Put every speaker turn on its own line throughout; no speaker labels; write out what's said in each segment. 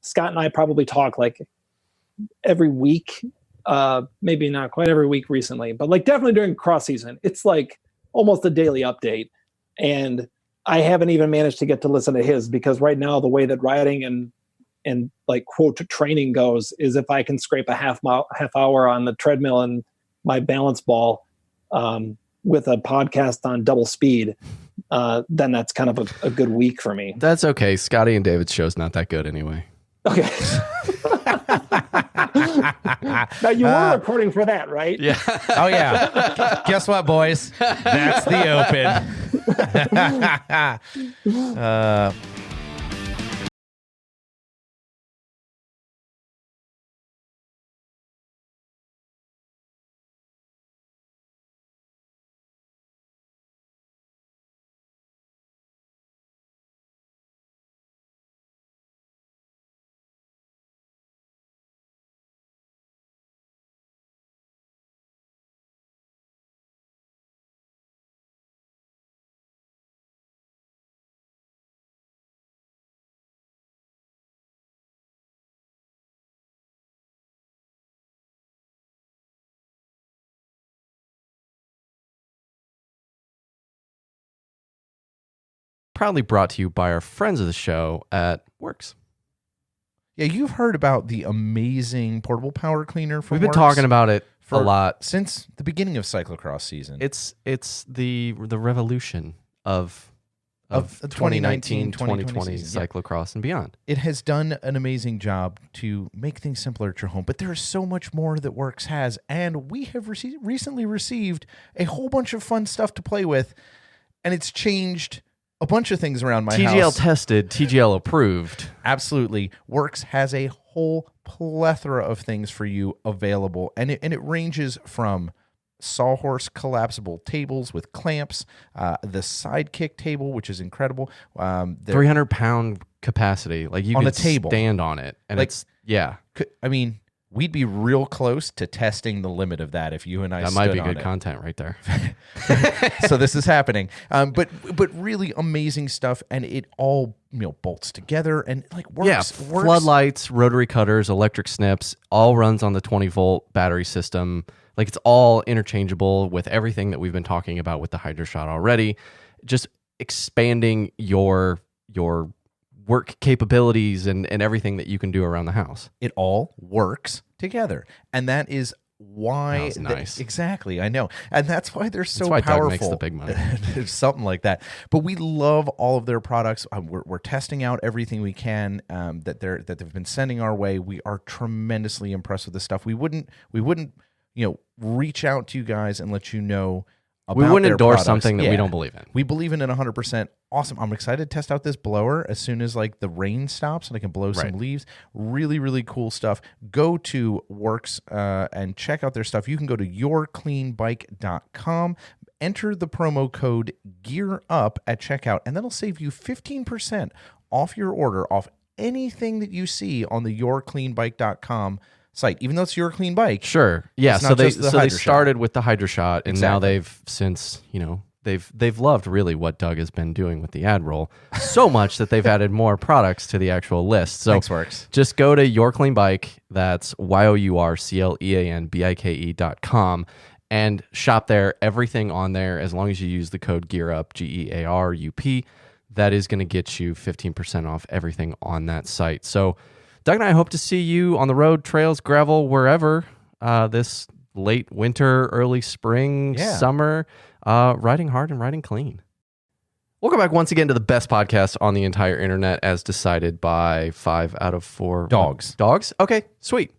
Scott and I probably talk like every week, maybe not quite every week recently, but like definitely during cross season, it's like almost a daily update. And I haven't even managed to get to listen to his, because right now the way that riding and like quote training goes is if I can scrape a half hour on the treadmill and my balance ball with a podcast on double speed, then that's kind of a good week for me.
That's okay. Scotty and David's show's not that good anyway.
Okay. Now you were recording for that, right?
Yeah.
Oh yeah. Guess what, boys? That's the open.
Proudly brought to you by our friends of the show at Works.
Yeah, you've heard about the amazing portable power cleaner from
We've been
Works
talking about it a lot
since the beginning of cyclocross season.
It's the revolution of
2019,
2020 cyclocross and beyond.
It has done an amazing job to make things simpler at your home, but there is so much more that Works has, and we have recently received a whole bunch of fun stuff to play with, and it's changed a bunch of things around my house.
TGL tested, TGL approved.
Absolutely. Works has a whole plethora of things for you available, and it ranges from sawhorse collapsible tables with clamps, the sidekick table, which is incredible.
300-pound capacity. Like you
on
can
a table.
Stand on it. And
like,
it's, yeah.
I mean, we'd be real close to testing the limit of that if you and I
that
stood
might be
on
good
it.
Content right there.
So this is happening. But really amazing stuff, and it all bolts together and like works.
Yeah, floodlights, rotary cutters, electric snips, all runs on the 20-volt battery system. Like it's all interchangeable with everything that we've been talking about with the HydroShot already. Just expanding your work capabilities and everything that you can do around the house.
It all works together. And that is why...
That was nice.
Exactly, I know. And that's why they're so
that's why
powerful.
Doug makes the big money.
Something like that. But we love all of their products. We're testing out everything we can that they've been sending our way. We are tremendously impressed with this stuff. We wouldn't reach out to you guys and let you know about
we wouldn't
their
endorse
products.
something that we don't believe in.
We believe in it 100%. Awesome. I'm excited to test out this blower as soon as like the rain stops and I can blow some leaves. Really, really cool stuff. Go to Works and check out their stuff. You can go to yourcleanbike.com, enter the promo code GEARUP at checkout, and that'll save you 15% off your order, off anything that you see on the yourcleanbike.com site, even though it's Your Clean Bike.
Sure. Yeah. So they started with the HydroShot, and now they've since, they've loved really what Doug has been doing with the ad roll so much that they've added more products to the actual list. So
Thanks, Works.
Just go to Your Clean Bike. That's yourcleanbike.com and shop there. Everything on there, as long as you use the code GEARUP, GEARUP, that is going to get you 15% off everything on that site. So Doug and I hope to see you on the road, trails, gravel, wherever this late winter, early spring, summer, riding hard and riding clean. Welcome back once again to the best podcast on the entire internet, as decided by 5 out of 4
dogs.
Dogs? Okay, sweet.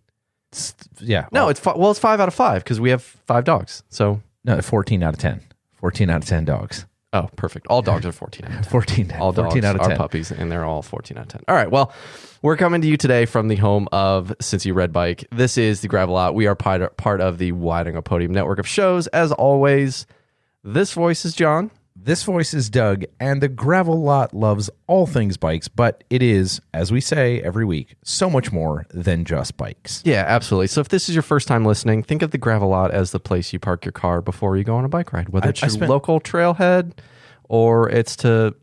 Yeah.
No, it's 5 out of 5 because we have 5 dogs. So
no, 14 out of 10. 14 out of 10 dogs.
Oh, perfect. All dogs are 14 out of 10.
14
all dogs
14 out of 10
are puppies, and they're all 14 out of 10. All right, well, we're coming to you today from the home of Cincy Red Bike. This is the Gravel Lot. We are part of the Wide Angle Podium network of shows. As always, this voice is John.
This voice is Doug, and the Gravel Lot loves all things bikes, but it is, as we say every week, so much more than just bikes.
Yeah, absolutely. So if this is your first time listening, think of the Gravel Lot as the place you park your car before you go on a bike ride, whether it's your local trailhead or it's to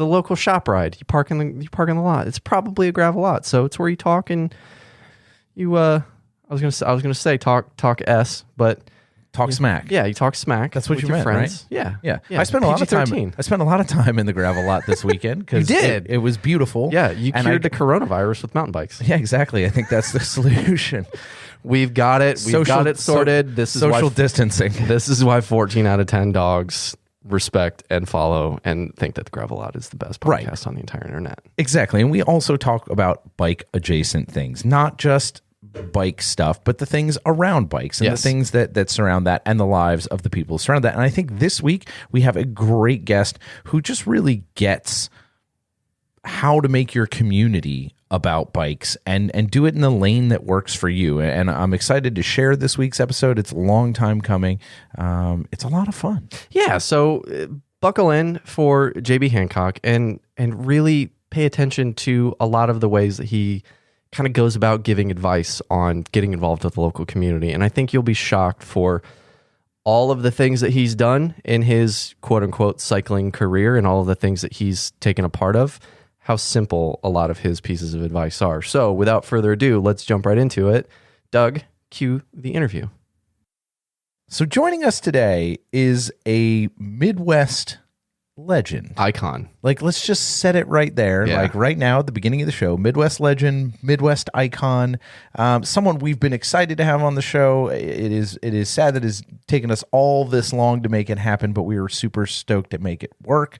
the local shop ride. You park in the lot. It's probably a gravel lot, so it's where you talk and you. I was gonna say talk but.
Talk smack.
Yeah, you talk smack.
That's what
with
you
your
meant,
friends.
right?
Yeah.
I spent a lot of time.
PG-13.
I spent a lot of time in the gravel lot this weekend because
You did.
It was beautiful.
Yeah, you cured the coronavirus with mountain bikes.
Yeah, exactly. I think that's the solution.
We've got it. We've got it sorted. This is
social distancing.
This is why 14 out of 10 dogs respect and follow and think that the gravel lot is the best podcast on the entire internet.
Exactly. And we also talk about bike adjacent things, not just bike stuff, but the things around bikes and the things that surround that and the lives of the people surround that. And I think this week we have a great guest who just really gets how to make your community about bikes and do it in the lane that works for you. And I'm excited to share this week's episode. It's a long time coming. It's a lot of fun.
Yeah. So buckle in for JB Hancock and really pay attention to a lot of the ways that he kind of goes about giving advice on getting involved with the local community. And I think you'll be shocked for all of the things that he's done in his quote unquote cycling career and all of the things that he's taken a part of, how simple a lot of his pieces of advice are. So without further ado, let's jump right into it. Doug, cue the interview.
So joining us today is a Midwest legend.
Icon.
Like, let's just set it right there.
Yeah.
Like right now at the beginning of the show, Midwest legend, Midwest icon, someone we've been excited to have on the show. It is sad that it's taken us all this long to make it happen, but we were super stoked to make it work.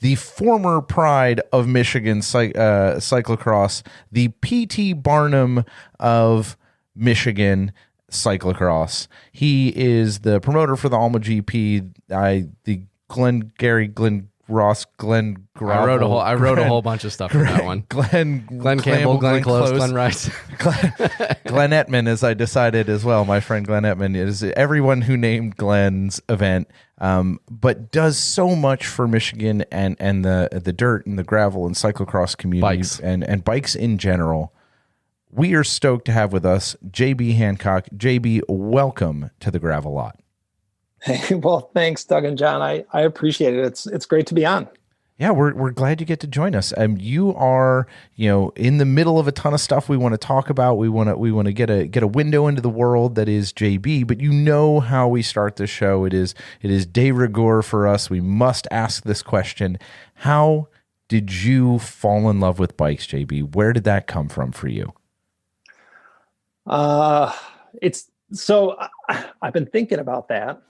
The former pride of Michigan cyclocross, the PT Barnum of Michigan cyclocross. He is the promoter for the Alma GP, the Glenn Ross, Glenn Gravel.
I wrote a whole bunch of stuff for that one.
Glenn
Campbell, Glenn Close, Glenn Rice.
Glenn Ettman, as I decided as well. My friend Glenn Ettman is everyone who named Glenn's event, but does so much for Michigan and the dirt and the gravel and cyclocross communities and bikes in general. We are stoked to have with us JB Hancock. JB, welcome to the Gravel Lot.
Hey, well, thanks, Doug and John. I appreciate it. It's great to be on.
Yeah, we're glad you get to join us. You are, in the middle of a ton of stuff we want to talk about. We want to get a window into the world that is JB. But you know how we start this show. It is de rigueur for us. We must ask this question: how did you fall in love with bikes, JB? Where did that come from for you?
It's so I've been thinking about that.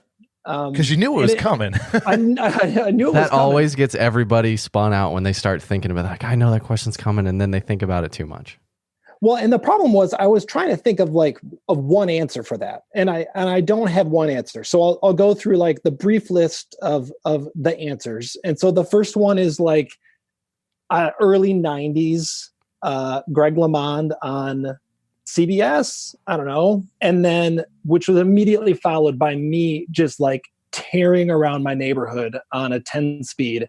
Because you knew it was coming.
I knew it was
That
coming.
always gets everybody spun out when they start thinking about like, I know that question's coming, and then they think about it too much.
Well, and the problem was I was trying to think of one answer for that, and I don't have one answer. So I'll go through like the brief list of the answers. And so the first one is like early 90s, Greg LeMond on CBS, I don't know. And then, which was immediately followed by me just like tearing around my neighborhood on a 10 speed.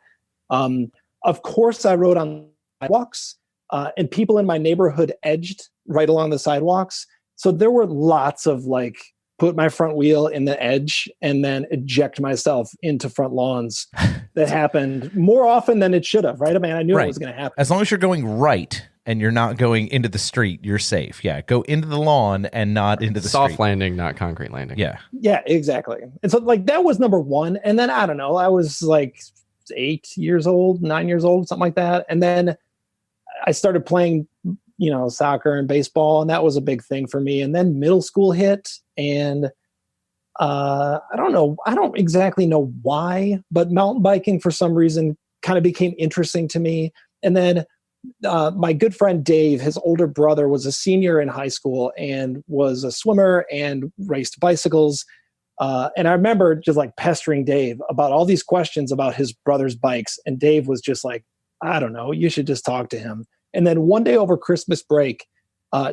Of course I rode on sidewalks, and people in my neighborhood edged right along the sidewalks. So there were lots of like, put my front wheel in the edge and then eject myself into front lawns. That happened more often than it should have, right? I mean, I knew it was going to happen.
As long as you're going right and you're not going into the street, you're safe. Yeah, go into the lawn and not into the
Soft
street.
landing, not concrete landing.
Yeah, exactly. And so like that was number one. And then I don't know, I was like 9 years old, something like that. And then I started playing, soccer and baseball, and that was a big thing for me. And then middle school hit, and I don't exactly know why, but mountain biking for some reason kind of became interesting to me. And then my good friend Dave, his older brother, was a senior in high school and was a swimmer and raced bicycles. And I remember just like pestering Dave about all these questions about his brother's bikes. And Dave was just like, I don't know, you should just talk to him. And then one day over Christmas break,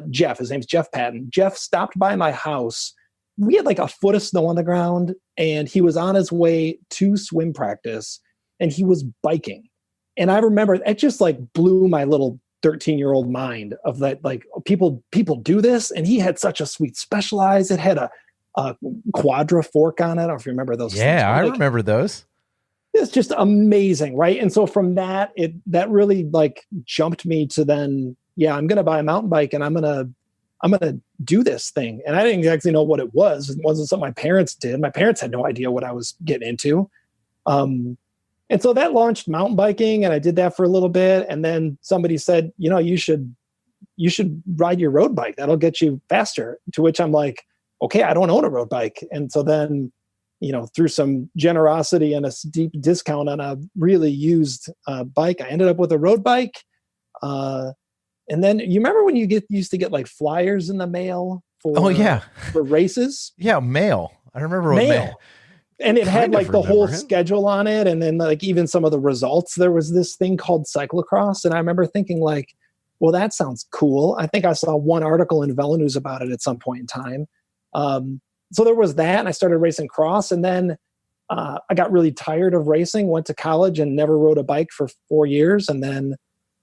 Jeff, his name's Jeff Patton, Jeff stopped by my house. We had like a foot of snow on the ground, and he was on his way to swim practice, and he was biking. And I remember it just like blew my little 13-year-old mind of that, like people do this. And he had such a sweet Specialized. It had a Quadra fork on it. I don't know if you remember those.
Yeah, I remember those.
it's just amazing, right? And so from that, that really like jumped me to then, yeah, I'm going to buy a mountain bike and I'm going to do this thing. And I didn't exactly know what it was. It wasn't something my parents did. My parents had no idea what I was getting into. And so that launched mountain biking, and I did that for a little bit. And then somebody said, you should ride your road bike. That'll get you faster. To which I'm like, okay, I don't own a road bike. And so then, through some generosity and a steep discount on a really used bike, I ended up with a road bike. And then you remember when you used to get like flyers in the mail for for races?
Yeah, mail. I remember mail.
And it had like the whole schedule on it. And then like even some of the results, there was this thing called Cyclocross. And I remember thinking like, well, that sounds cool. I think I saw one article in Velo News about it at some point in time. So there was that, and I started racing cross. And then I got really tired of racing, went to college and never rode a bike for 4 years. And then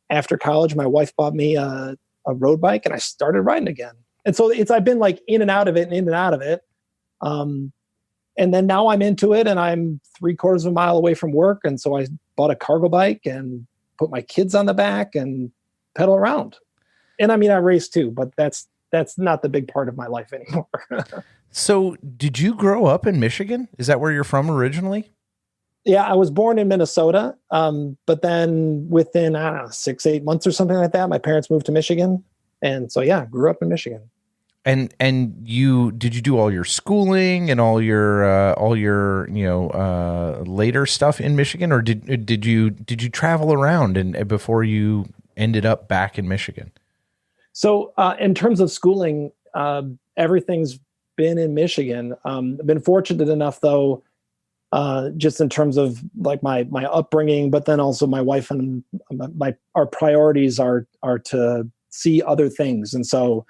after college, my wife bought me a road bike and I started riding again. And so I've been like in and out of it. And then now I'm into it, and I'm 3/4 of a mile away from work. And so I bought a cargo bike and put my kids on the back and pedal around. And I mean, I race too, but that's not the big part of my life anymore.
So did you grow up in Michigan? Is that where you're from originally?
Yeah, I was born in Minnesota. But then within, 6-8 months or something like that, my parents moved to Michigan. And so, yeah, grew up in Michigan.
And did you do all your schooling and all your later stuff in Michigan, or did you travel around and before you ended up back in Michigan?
So in terms of schooling, everything's been in Michigan. I've been fortunate enough though, just in terms of like my upbringing, but then also my wife and our priorities are to see other things. And so,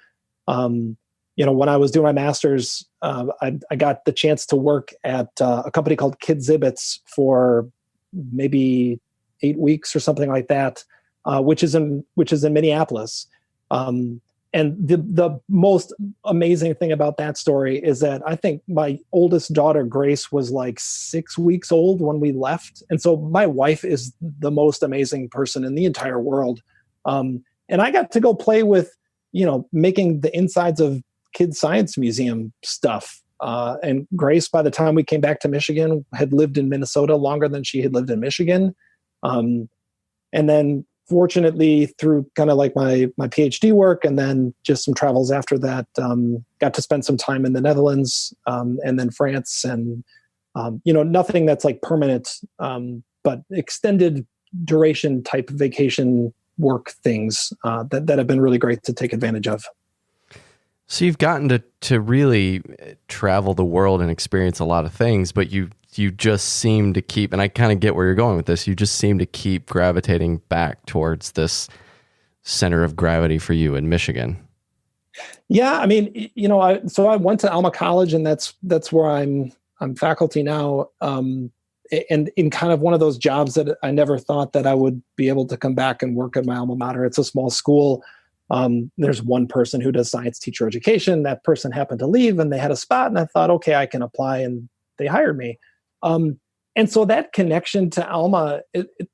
when I was doing my master's, I got the chance to work at a company called Kidzibits for maybe 8 weeks or something like that, which is in Minneapolis. And the most amazing thing about that story is that I think my oldest daughter, Grace, was like 6 weeks old when we left. And so my wife is the most amazing person in the entire world. And I got to go play with, making the insides of Kids Science Museum stuff. And Grace, by the time we came back to Michigan, had lived in Minnesota longer than she had lived in Michigan. And then fortunately, through kind of like my PhD work and then just some travels after that, got to spend some time in the Netherlands and then France, and nothing that's like permanent, but extended duration type vacation work things that have been really great to take advantage of.
So you've gotten to really travel the world and experience a lot of things, but you just seem to keep, and I kind of get where you're going with this, you just seem to keep gravitating back towards this center of gravity for you in Michigan.
Yeah, I mean, so I went to Alma College, and that's where I'm faculty now. And in kind of one of those jobs that I never thought that I would be able to come back and work at my alma mater. It's a small school. There's one person who does science teacher education. That person happened to leave and they had a spot, and I thought, okay, I can apply, and they hired me. And so that connection to Alma,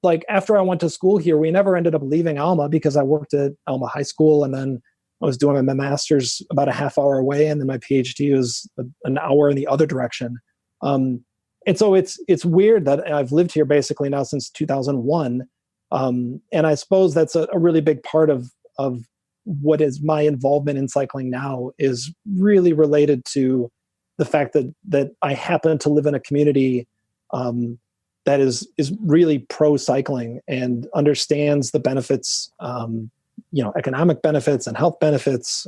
like after I went to school here, we never ended up leaving Alma because I worked at Alma High School, and then I was doing my master's about a half hour away, and then my PhD was an hour in the other direction. And so it's weird that I've lived here basically now since 2001. And I suppose that's a really big part of what is my involvement in cycling now is really related to the fact that I happen to live in a community that is really pro cycling and understands the benefits, economic benefits and health benefits,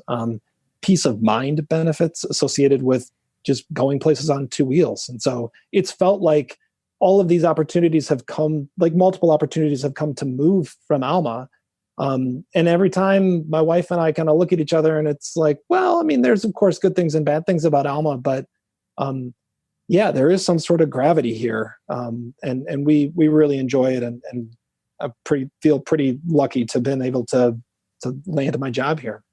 peace of mind benefits associated with just going places on two wheels. And so it's felt like all of these opportunities have come, like multiple opportunities have come to move from Alma. And every time my wife and I kind of look at each other, and it's like, well, I mean, there's of course good things and bad things about Alma, but yeah, there is some sort of gravity here. And we really enjoy it. And I feel pretty lucky to have been able to land my job here.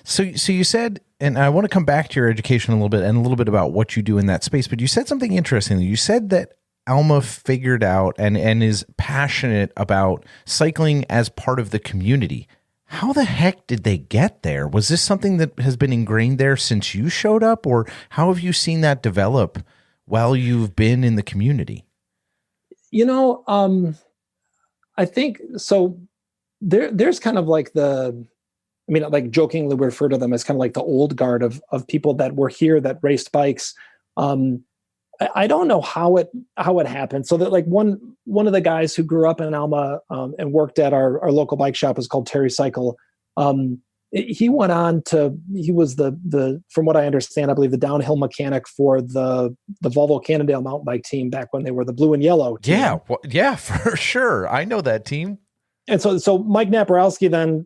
So you said, and I want to come back to your education a little bit and a little bit about what you do in that space, but you said something interesting. You said that Alma figured out and is passionate about cycling as part of the community. How the heck did they get there? Was this something that has been ingrained there since you showed up, or how have you seen that develop while you've been in the community?
I think so. There's kind of like like jokingly we refer to them as kind of like the old guard of people that were here that raced bikes. I don't know how it happened. So that like one of the guys who grew up in Alma and worked at our local bike shop is called Terry Cycle. He went on he was the from what I understand, I believe the downhill mechanic for the Volvo Cannondale mountain bike team back when they were the blue and yellow team.
Yeah, for sure. I know that team.
And so Mike Naparowski then,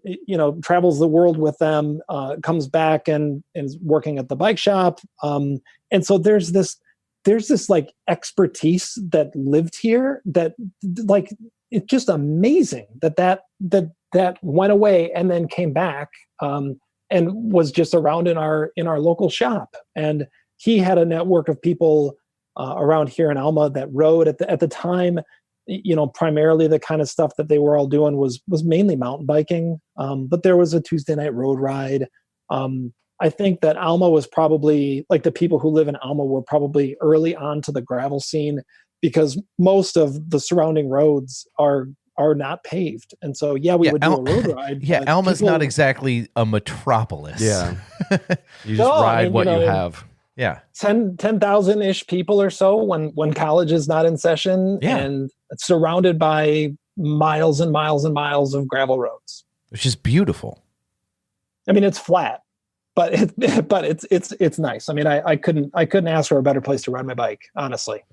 travels the world with them, comes back and is working at the bike shop. And so there's this like expertise that lived here that like, it's just amazing that went away and then came back, and was just around in our local shop. And he had a network of people around here in Alma that rode at the time. Primarily the kind of stuff that they were all doing was mainly mountain biking. But there was a Tuesday night road ride. I think that Alma was probably like the people who live in Alma were probably early on to the gravel scene, because most of the surrounding roads are not paved. And so, we would do a road ride.
Yeah. Alma's not exactly a metropolis.
Yeah. You just ride what you have.
Yeah.
10,000-ish people or so when college is not in session, and it's surrounded by miles and miles and miles of gravel roads.
Which is beautiful.
I mean, it's flat, but it's nice. I mean, I couldn't ask for a better place to ride my bike, honestly.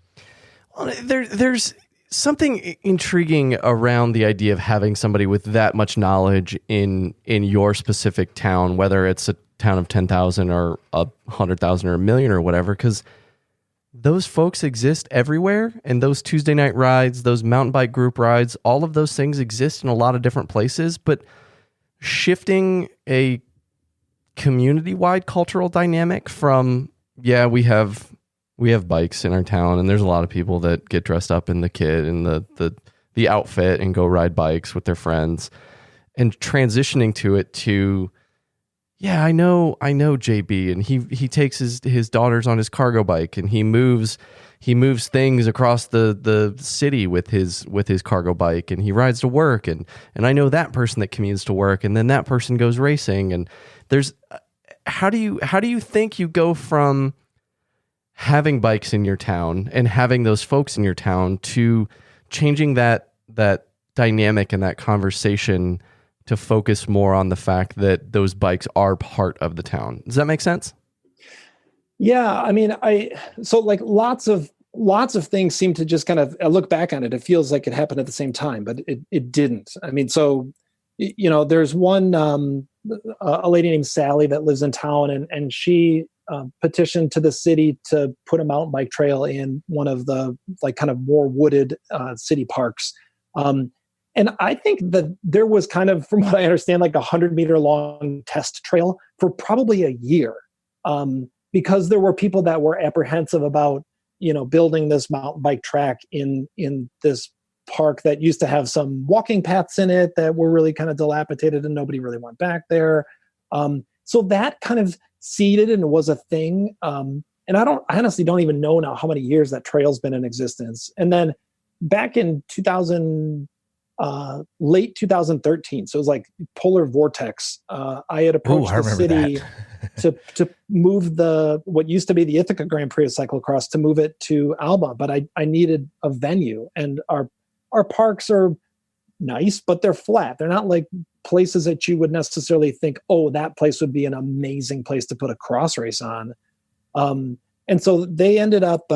Well, there's something intriguing around the idea of having somebody with that much knowledge in your specific town, whether it's a town of 10,000 or 100,000 or a million or whatever, because those folks exist everywhere. And those Tuesday night rides, those mountain bike group rides, all of those things exist in a lot of different places. But shifting a community-wide cultural dynamic from, we have bikes in our town, and there's a lot of people that get dressed up in the kit and the outfit and go ride bikes with their friends, and transitioning to it to, I know JB, and he takes his daughters on his cargo bike, and he moves things across the city with his cargo bike, and he rides to work, and I know that person that commutes to work, and then that person goes racing, and there's how do you think you go from having bikes in your town and having those folks in your town to changing that dynamic and that conversation to focus more on the fact that those bikes are part of the town? Does that make sense?
Yeah. I mean, so like lots of things seem to just kind of, I look back on it, it feels like it happened at the same time, but it didn't. I mean, so, there's one, a lady named Sally that lives in town, and she petitioned to the city to put a mountain bike trail in one of the like kind of more wooded city parks. And I think that there was kind of, from what I understand, like 100-meter long test trail for probably a year, because there were people that were apprehensive about, building this mountain bike track in this park that used to have some walking paths in it that were really kind of dilapidated, and nobody really went back there. So that kind of seeded and was a thing. And I honestly don't even know now how many years that trail's been in existence. And then back in late 2013, so it was like polar vortex, I had approached the city to move what used to be the Ithaca Grand Prix of cyclocross, to move it to Alma, but I needed a venue, and our parks are nice, but they're flat. They're not like places that you would necessarily think, oh, that place would be an amazing place to put a cross race on. And so they ended up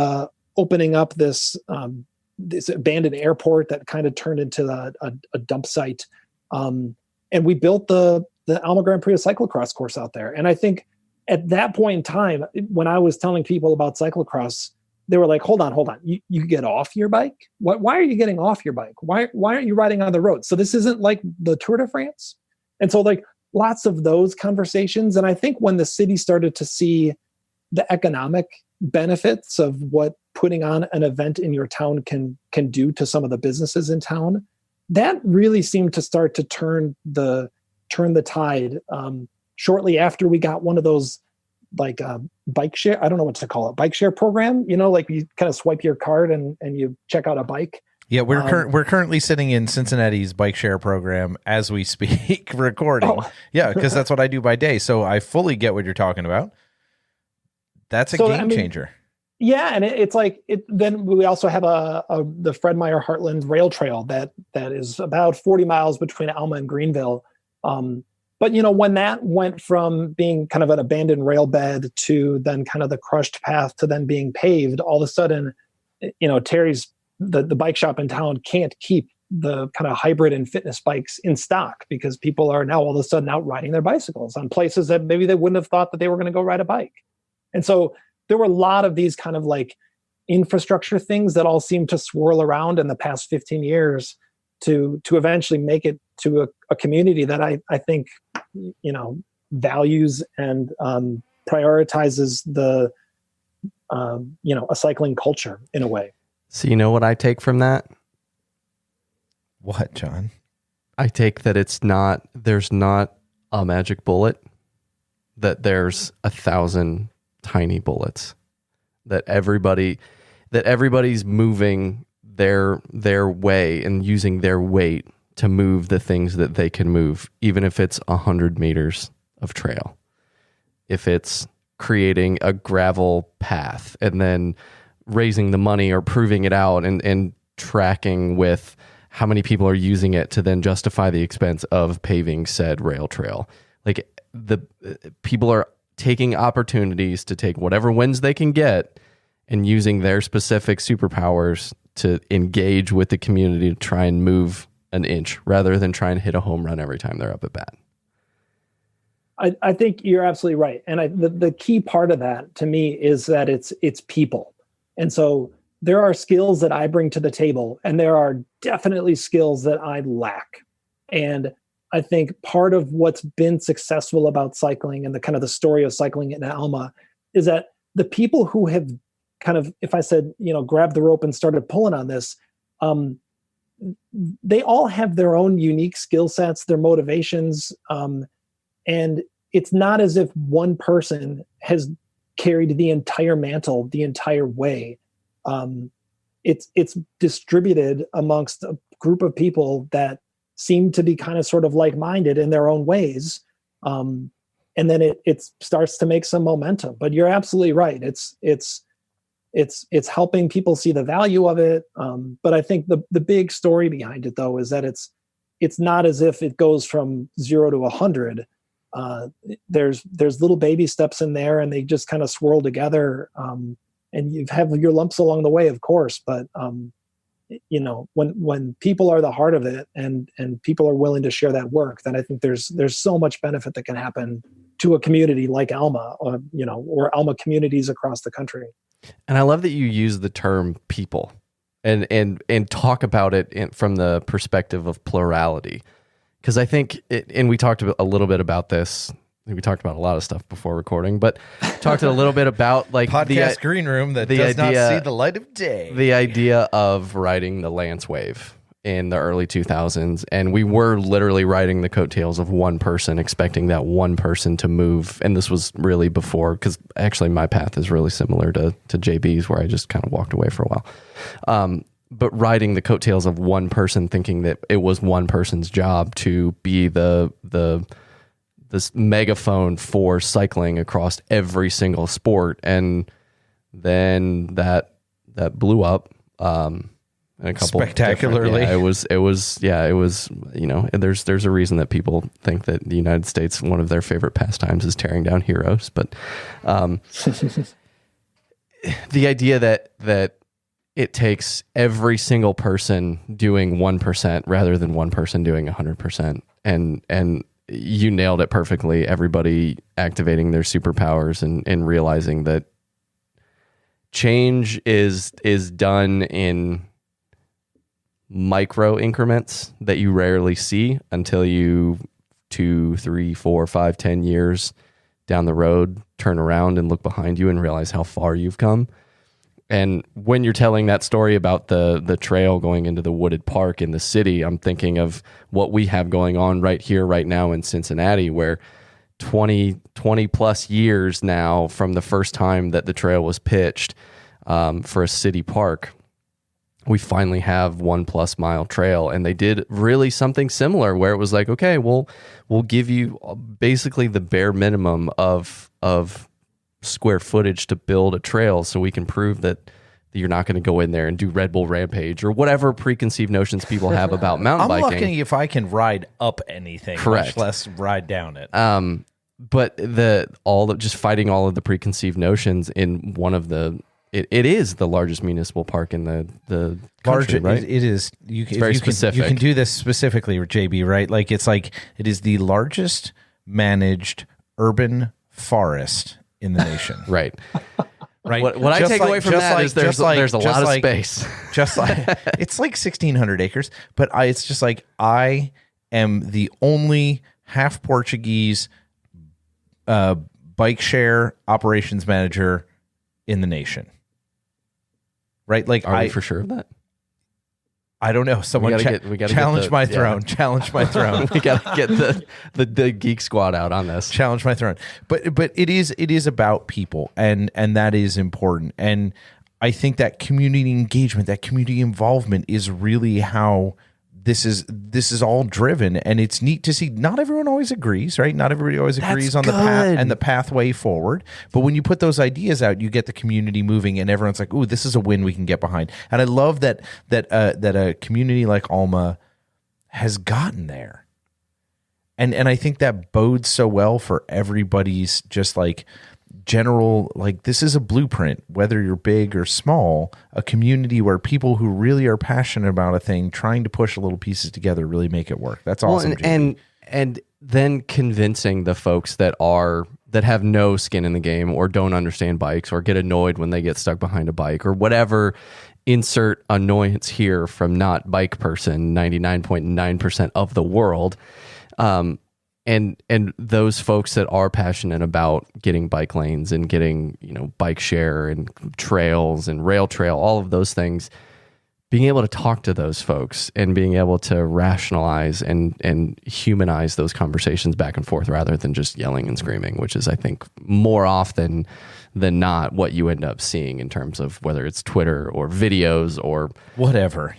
opening up this abandoned airport that kind of turned into a dump site. And we built the Alma Grand Prix of cyclocross course out there. And I think at that point in time, when I was telling people about cyclocross, they were like, hold on. You get off your bike? Why are you getting off your bike? Why aren't you riding on the road? So this isn't like the Tour de France? And so like lots of those conversations. And I think when the city started to see the economic benefits of what putting on an event in your town can do to some of the businesses in town, that really seemed to start to turn the tide shortly after we got one of those like bike share, I don't know what to call it, bike share program, like you kind of swipe your card and you check out a bike.
Yeah, we're currently sitting in Cincinnati's bike share program as we speak, recording.
Oh.
Yeah, because that's what I do by day. So I fully get what you're talking about. That's a game changer.
Yeah, and it's like then we also have the Fred Meyer Heartland Rail Trail that is about 40 miles between Alma and Greenville. But when that went from being kind of an abandoned rail bed to then kind of the crushed path to then being paved, all of a sudden, Terry's the bike shop in town can't keep the kind of hybrid and fitness bikes in stock because people are now all of a sudden out riding their bicycles on places that maybe they wouldn't have thought that they were going to go ride a bike. And so there were a lot of these kind of like infrastructure things that all seemed to swirl around in the past 15 years to eventually make it to a community that I think, values and prioritizes a cycling culture in a way.
So you know what I take from that?
What, John?
I take that there's not a magic bullet, that there's 1,000 tiny bullets, that everybody's moving their way and using their weight to move the things that they can move, even if it's 100 meters of trail. If it's creating a gravel path and then raising the money or proving it out and tracking with how many people are using it to then justify the expense of paving said rail trail. Like the people are taking opportunities to take whatever wins they can get and using their specific superpowers to engage with the community to try and move an inch rather than try and hit a home run every time they're up at bat.
I think you're absolutely right. And the key part of that to me is that it's people. And so there are skills that I bring to the table, and there are definitely skills that I lack. And I think part of what's been successful about cycling and the kind of the story of cycling in Alma is that the people who have kind of, if I said, grabbed the rope and started pulling on this, they all have their own unique skill sets, their motivations. And it's not as if one person has carried the entire mantle the entire way. It's distributed amongst a group of people that seem to be kind of sort of like-minded in their own ways. And then it starts to make some momentum. But you're absolutely right. It's helping people see the value of it. But I think the big story behind it, though, is that it's not as if it goes from 0 to 100. There's little baby steps in there, and they just kind of swirl together. And you have your lumps along the way, of course. But when people are the heart of it, and people are willing to share that work, then I think there's so much benefit that can happen to a community like Alma, or Alma communities across the country.
And I love that you use the term people and talk about it from the perspective of plurality. Because I think, and we talked a little bit about this. We talked about a lot of stuff before recording, but talked a little bit about like
podcast green room that does not see the light of day.
The idea of riding the Lance wave in the early 2000s, and we were literally riding the coattails of one person, expecting that one person to move. And this was really before, because actually my path is really similar to JB's, where I just kind of walked away for a while. But riding the coattails of one person, thinking that it was one person's job to be this megaphone for cycling across every single sport, and then that blew up. A couple
spectacularly.
It was. There's a reason that people think that the United States, one of their favorite pastimes is tearing down heroes. But the idea that it takes every single person doing 1% rather than one person doing 100%, and you nailed it perfectly. Everybody activating their superpowers and realizing that change is done in micro increments that you rarely see until you 2, 3, 4, 5, 10 years down the road turn around and look behind you and realize how far you've come. And when you're telling that story about the trail going into the wooded park in the city, I'm thinking of what we have going on right here, right now in Cincinnati, where 20 plus years now from the first time that the trail was pitched for a city park, we finally have 1+ mile trail. And they did really something similar where it was like, okay, we'll give you basically the bare minimum of square footage to build a trail so we can prove that you're not going to go in there and do Red Bull Rampage or whatever preconceived notions people have about mountain biking.
I'm lucky if I can ride up anything,
correct,
much less ride down it.
But just fighting all of the preconceived notions in one of it is the largest municipal park in the country, right?
It is.
It's very specific.
You can do this specifically, JB, right? Like it is the largest managed urban forest in the nation.
Right.
Right.
What I take away from that is there's a lot of space.
Just like it's like 1,600 acres, but it's just like I am the only half Portuguese bike share operations manager in the nation. Right? Like
Are we for sure of that?
I don't know. Someone challenge my throne. Challenge my throne.
We got to get the geek squad out on this.
Challenge my throne. But it is about people, and that is important. And I think that community engagement, that community involvement, is really how this is all driven. And it's neat to see. Not everyone always agrees, right? Not everybody always agrees on the path and the pathway forward. But when you put those ideas out, you get the community moving, and everyone's like, "Ooh, this is a win we can get behind." And I love that a community like Alma has gotten there, and I think that bodes so well for everybody's just like general, like, this is a blueprint, whether you're big or small, a community where people who really are passionate about a thing, trying to push a little pieces together, really make it work. That's awesome.
Well, and then convincing the folks that have no skin in the game or don't understand bikes or get annoyed when they get stuck behind a bike or whatever, insert annoyance here from not bike person 99.9% of the world. And those folks that are passionate about getting bike lanes and getting, bike share and trails and rail trail, all of those things, being able to talk to those folks and being able to rationalize and humanize those conversations back and forth rather than just yelling and screaming, which is, I think, more often than not what you end up seeing in terms of whether it's Twitter or videos or
whatever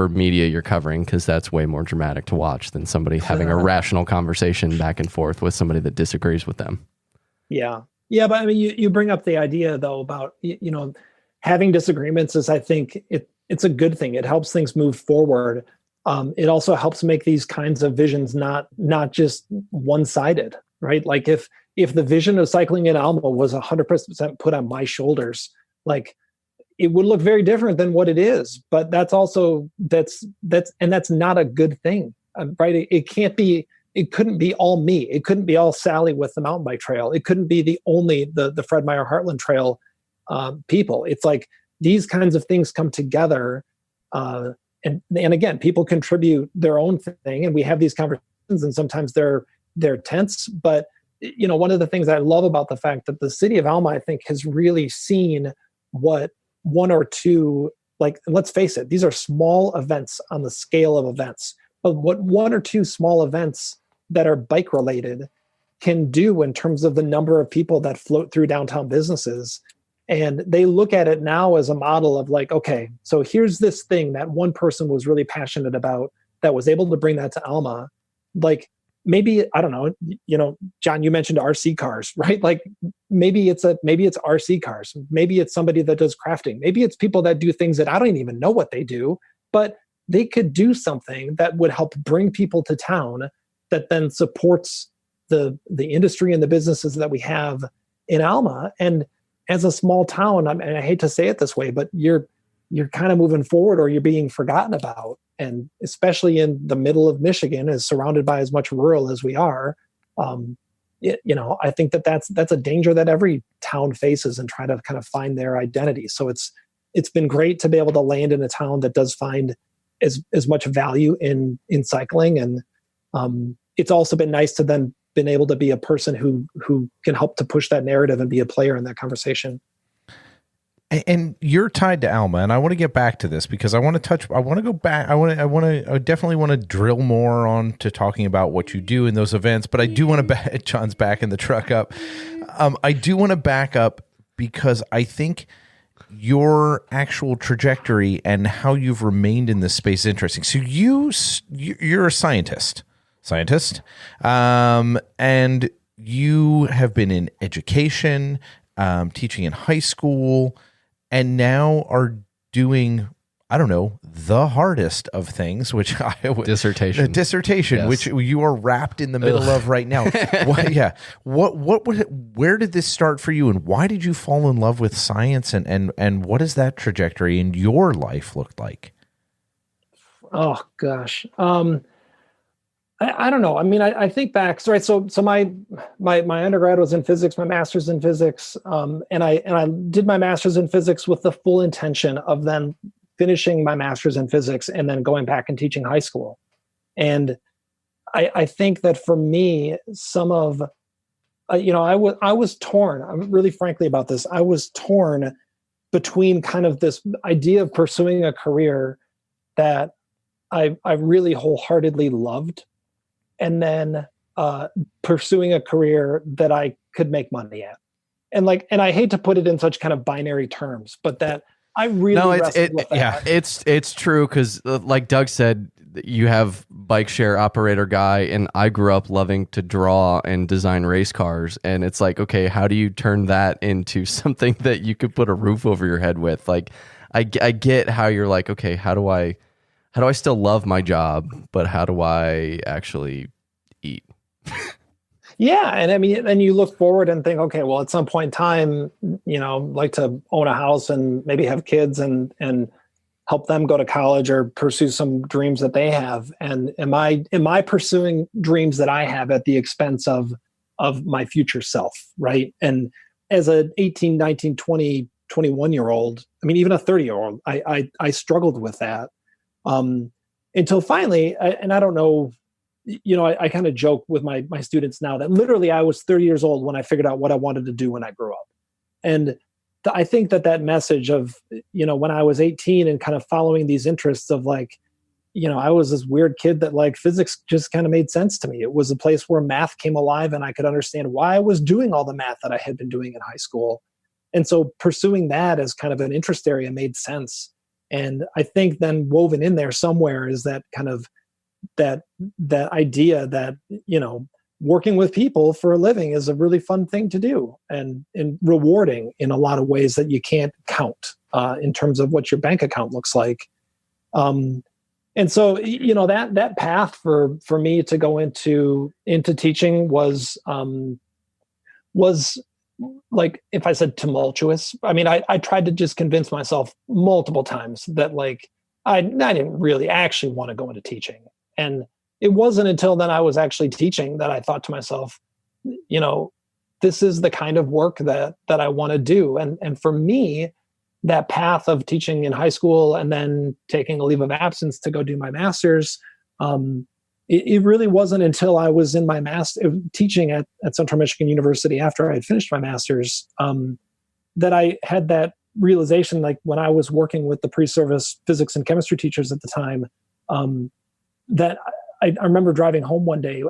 media you're covering, because that's way more dramatic to watch than somebody having a rational conversation back and forth with somebody that disagrees with them.
Yeah. But I mean, you bring up the idea though about, having disagreements is, I think it's a good thing. It helps things move forward. It also helps make these kinds of visions not just one-sided, right? Like if the vision of cycling in Alma was 100% put on my shoulders, like, it would look very different than what it is. But that's not a good thing, right? It couldn't be all me. It couldn't be all Sally with the mountain bike trail. It couldn't be the Fred Meyer Heartland Trail people. It's like these kinds of things come together, and again, people contribute their own thing, and we have these conversations, and sometimes they're tense. But one of the things I love about the fact that the city of Alma, I think, has really seen what one or two, like, let's face it, these are small events on the scale of events, but what one or two small events that are bike related can do in terms of the number of people that float through downtown businesses. And they look at it now as a model of like, okay, so here's this thing that one person was really passionate about that was able to bring that to Alma. Like, maybe, I don't know, John, you mentioned RC cars, right? Like maybe it's RC cars. Maybe it's somebody that does crafting. Maybe it's people that do things that I don't even know what they do, but they could do something that would help bring people to town that then supports the industry and the businesses that we have in Alma. And as a small town, and I hate to say it this way, but you're kind of moving forward, or you're being forgotten about. And especially in the middle of Michigan, is surrounded by as much rural as we are. I think that's a danger that every town faces, and try to kind of find their identity. So it's been great to be able to land in a town that does find as much value in cycling. And it's also been nice to then been able to be a person who can help to push that narrative and be a player in that conversation.
And you're tied to Alma, and I want to get back to this because I want to go back. I definitely want to drill more on to talking about what you do in those events, but I do want to John's backing the truck up. I do want to back up because I think your actual trajectory and how you've remained in this space is interesting. So you're a scientist, and you have been in education, teaching in high school, and now are doing, I don't know, the hardest of things, which dissertation, yes. Which you are wrapped in the middle of right now. Where did this start for you, and why did you fall in love with science, and what does that trajectory in your life look like?
Oh gosh. I don't know. I mean, I think back. Right. So my undergrad was in physics, my master's in physics, and I did my master's in physics with the full intention of then finishing my master's in physics and then going back and teaching high school. And I think that for me, some of, I was torn. I'm really frankly about this. I was torn between kind of this idea of pursuing a career that I really wholeheartedly loved, and then pursuing a career that I could make money at. And I hate to put it in such kind of binary terms, but that I really wrestled with that.
Yeah, it's true because like Doug said, you have bike share operator guy, and I grew up loving to draw and design race cars, and it's like, okay, how do you turn that into something that you could put a roof over your head with? Like, I get how you're like, okay, how do I still love my job, but how do I actually eat?
Yeah. And I mean, then you look forward and think, okay, well, at some point in time, like to own a house and maybe have kids and help them go to college or pursue some dreams that they have. And am I pursuing dreams that I have at the expense of my future self? Right. And as a 18, 19, 20, 21-year-old, I mean, even a 30-year-old, I struggled with that. Until finally, and I don't know, I kind of joke with my students now that literally I was 30 years old when I figured out what I wanted to do when I grew up. And I think that message of, when I was 18 and kind of following these interests of like, I was this weird kid that like physics just kind of made sense to me. It was a place where math came alive and I could understand why I was doing all the math that I had been doing in high school. And so pursuing that as kind of an interest area made sense. And I think then woven in there somewhere is that kind of that idea that, working with people for a living is a really fun thing to do and rewarding in a lot of ways that you can't count in terms of what your bank account looks like. And so, that path for me to go into teaching was like, if I said tumultuous, I mean, I tried to just convince myself multiple times that like, I didn't really actually want to go into teaching. And it wasn't until then I was actually teaching that I thought to myself, this is the kind of work that I want to do. And for me, that path of teaching in high school and then taking a leave of absence to go do my master's, it really wasn't until I was in my teaching at Central Michigan University after I had finished my master's that I had that realization, like when I was working with the pre-service physics and chemistry teachers at the time, that I remember driving home one day.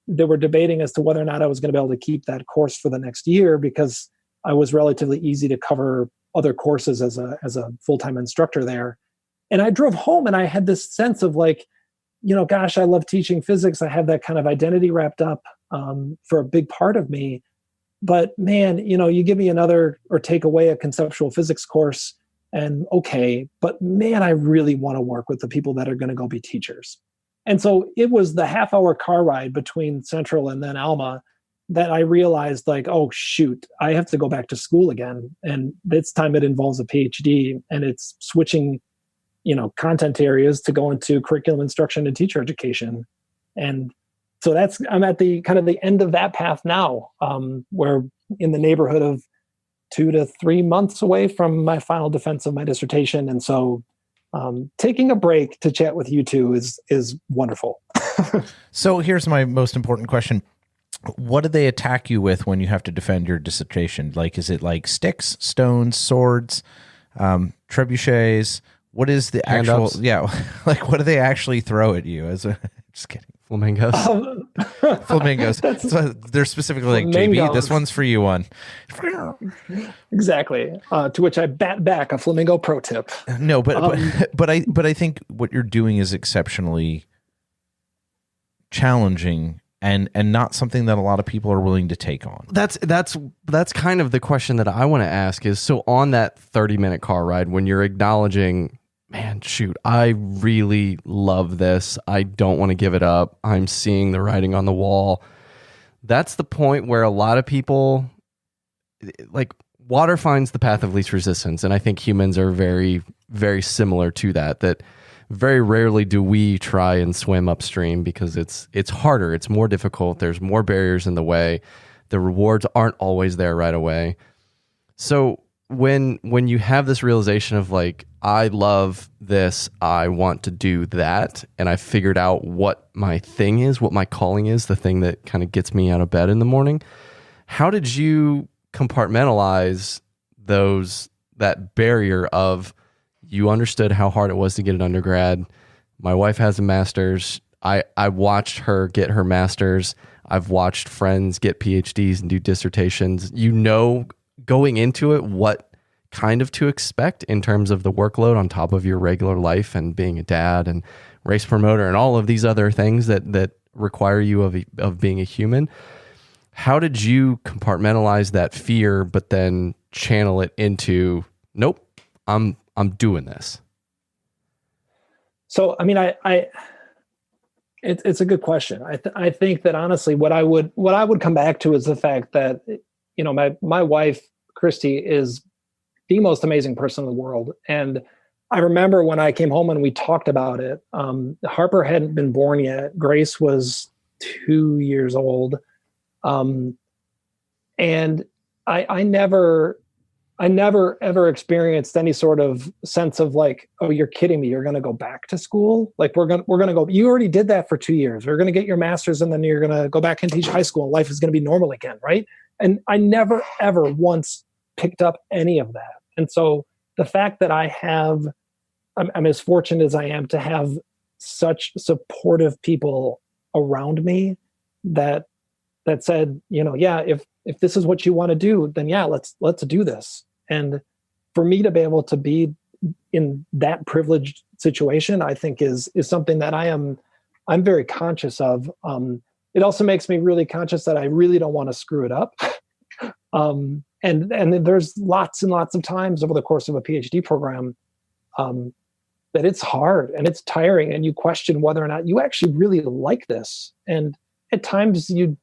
They were debating as to whether or not I was going to be able to keep that course for the next year because I was relatively easy to cover other courses as a full-time instructor there. And I drove home and I had this sense of like, gosh, I love teaching physics. I have that kind of identity wrapped up for a big part of me. But man, you give me another or take away a conceptual physics course and okay, but man, I really want to work with the people that are going to go be teachers. And so it was the half-hour car ride between Central and then Alma that I realized like, oh shoot, I have to go back to school again. And this time it involves a PhD and it's switching content areas to go into curriculum instruction and teacher education. And so I'm at the kind of the end of that path now, where in the neighborhood of 2 to 3 months away from my final defense of my dissertation. And so taking a break to chat with you two is wonderful.
So here's my most important question. what do they attack you with when you have to defend your dissertation? Like, is it like sticks, stones, swords, trebuchets? What is the actual? Yeah, like what do they actually throw at you? Just kidding.
Flamingos.
Flamingos. So they're specifically like, JB, this one's for you. One.
Exactly. To which I bat back a flamingo pro tip.
No, but I think what you're doing is exceptionally challenging and not something that a lot of people are willing to take on.
That's kind of the question that I want to ask is, so on that 30-minute car ride, when you're acknowledging, man, shoot, I really love this, I don't want to give it up, I'm seeing the writing on the wall, that's the point where a lot of people, like, water finds the path of least resistance. And I think humans are very, very similar to that very rarely do we try and swim upstream because it's harder, it's more difficult, there's more barriers in the way, the rewards aren't always there right away. So when you have this realization of like, I love this, I want to do that, and I figured out what my thing is, what my calling is, the thing that kind of gets me out of bed in the morning, how did you compartmentalize that barrier of, you understood how hard it was to get an undergrad. My wife has a master's. I watched her get her master's. I've watched friends get PhDs and do dissertations. You know, going into it, what kind of to expect in terms of the workload on top of your regular life and being a dad and race promoter and all of these other things that require you of being a human. How did you compartmentalize that fear, but then channel it into, nope, I'm doing this?
So, I mean, it's a good question. I think that honestly, what I would come back to is the fact that, you know, my wife, Christy, is the most amazing person in the world. And I remember when I came home and we talked about it, Harper hadn't been born yet. Grace was 2 years old. And I never ever experienced any sort of sense of like, oh, you're kidding me, you're going to go back to school? Like we're going to go, you already did that for 2 years. We're going to get your master's and then you're going to go back and teach high school and life is going to be normal again. Right. And I never, ever once picked up any of that. And so the fact that I'm as fortunate as I am to have such supportive people around me that said, you know, yeah, if this is what you want to do, then yeah, let's do this. And for me to be able to be in that privileged situation, I think is something that I'm very conscious of. It also makes me really conscious that I really don't want to screw it up. And there's lots and lots of times over the course of a PhD program that it's hard and it's tiring and you question whether or not you actually really like this. And at times you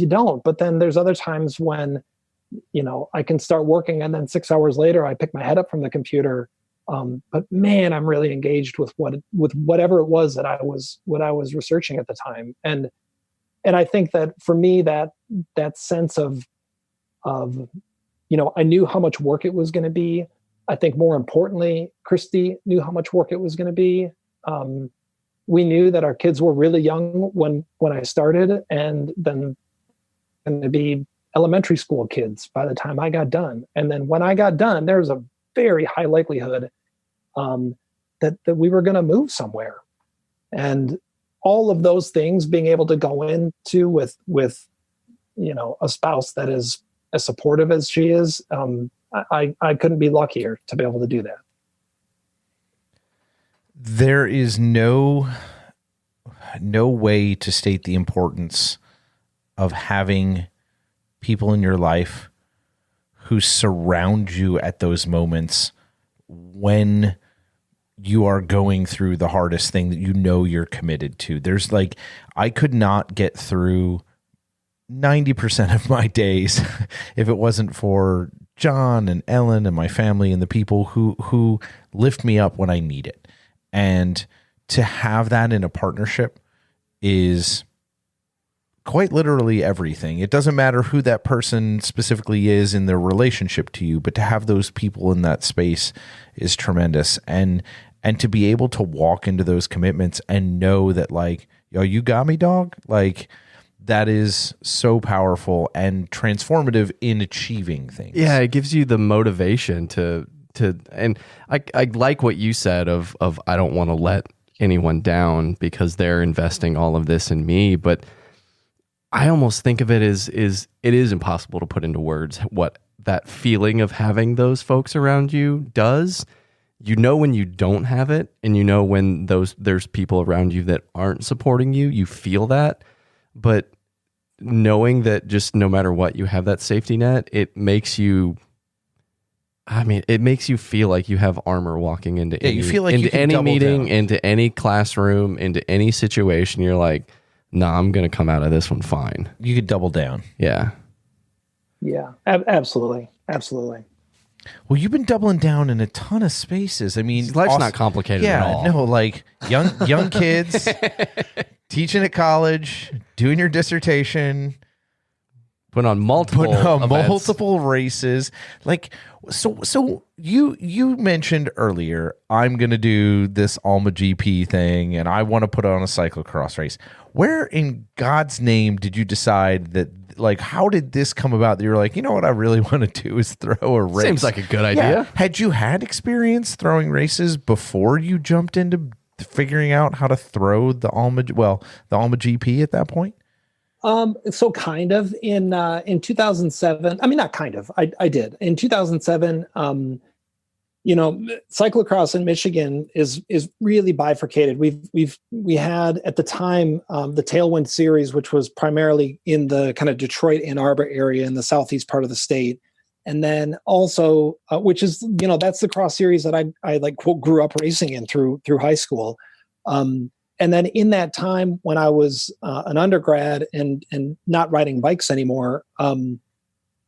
don't, but then there's other times when, you know, I can start working and then 6 hours later I pick my head up from the computer. But man, I'm really engaged with whatever it was that I was researching at the time. And I think that for me, that sense of, you know, I knew how much work it was going to be. I think more importantly, Christy knew how much work it was going to be. We knew that our kids were really young when I started, and then going to be elementary school kids by the time I got done. And then when I got done, there was a very high likelihood that we were going to move somewhere. And all of those things being able to go into with you know, a spouse that is as supportive as she is, I couldn't be luckier to be able to do that.
There is no way to state the importance of having people in your life who surround you at those moments when you are going through the hardest thing that you know you're committed to. There's like, I could not get through 90% of my days if it wasn't for John and Ellen and my family and the people who lift me up when I need it. And to have that in a partnership is quite literally everything. It doesn't matter who that person specifically is in their relationship to you, but to have those people in that space is tremendous. And to be able to walk into those commitments and know that, like, yo, you got me, dog. Like, that is so powerful and transformative in achieving things.
Yeah, it gives you the motivation to and I like what you said of I don't want to let anyone down because they're investing all of this in me, but I almost think of it as it is impossible to put into words what that feeling of having those folks around you does. You know when you don't have it, and you know when there's people around you that aren't supporting you. You feel that, but knowing that just no matter what, you have that safety net, it makes you. I mean, it makes you feel like you have armor walking into
you feel like
into any meeting, into any classroom, into any situation. You're like, nah, I'm going to come out of this one fine.
You could double down.
Yeah.
Yeah, absolutely. Absolutely.
Well, you've been doubling down in a ton of spaces. I mean,
Life's not complicated at all.
No, like young kids, teaching at college, doing your dissertation,
put on multiple
races. Like, so you mentioned earlier, I'm going to do this Alma GP thing, and I want to put on a cyclocross race. Where in God's name did you decide that? Like, how did this come about that you're like, you know what I really want to do is throw a race?
Seems like a good idea.
Yeah. Had you had experience throwing races before you jumped into figuring out how to throw the Alma GP at that point?
So kind of in 2007, I mean, not kind of, I did in 2007, cyclocross in Michigan is really bifurcated. We had at the time, the Tailwind series, which was primarily in the kind of Detroit, Ann Arbor area in the southeast part of the state. And then also, which is, that's the cross series that I like quote grew up racing in through high school. And then in that time when I was an undergrad and not riding bikes anymore, on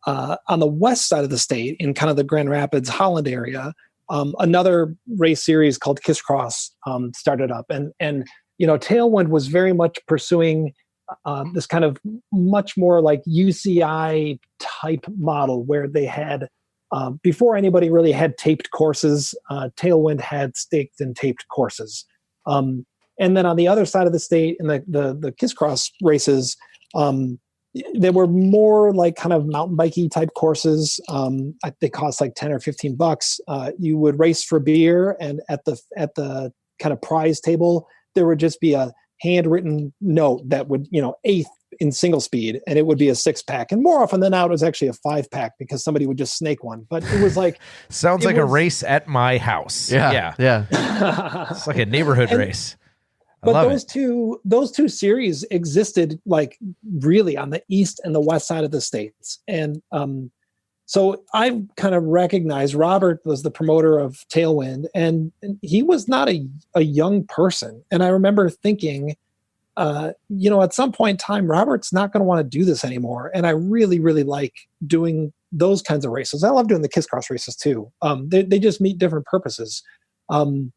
the west side of the state, in kind of the Grand Rapids, Holland area, another race series called Cyclocross started up. And Tailwind was very much pursuing this kind of much more like UCI type model where they had, before anybody really had taped courses, Tailwind had staked and taped courses. And then on the other side of the state, in the Cyclocross races, they were more like kind of mountain bikey type courses. They cost like $10 or $15. You would race for beer, and at the kind of prize table, there would just be a handwritten note that would, eighth in single speed, and it would be a 6-pack. And more often than not, it was actually a 5-pack because somebody would just snake one. But it was like
sounds like a race at my house. Yeah. It's like a neighborhood race.
But those two series existed like really on the east and the west side of the states. And so I kind of recognized Robert was the promoter of Tailwind, and he was not a young person. And I remember thinking, at some point in time, Robert's not going to want to do this anymore. And I really, really like doing those kinds of races. I love doing the Cyclocross races too. They just meet different purposes. And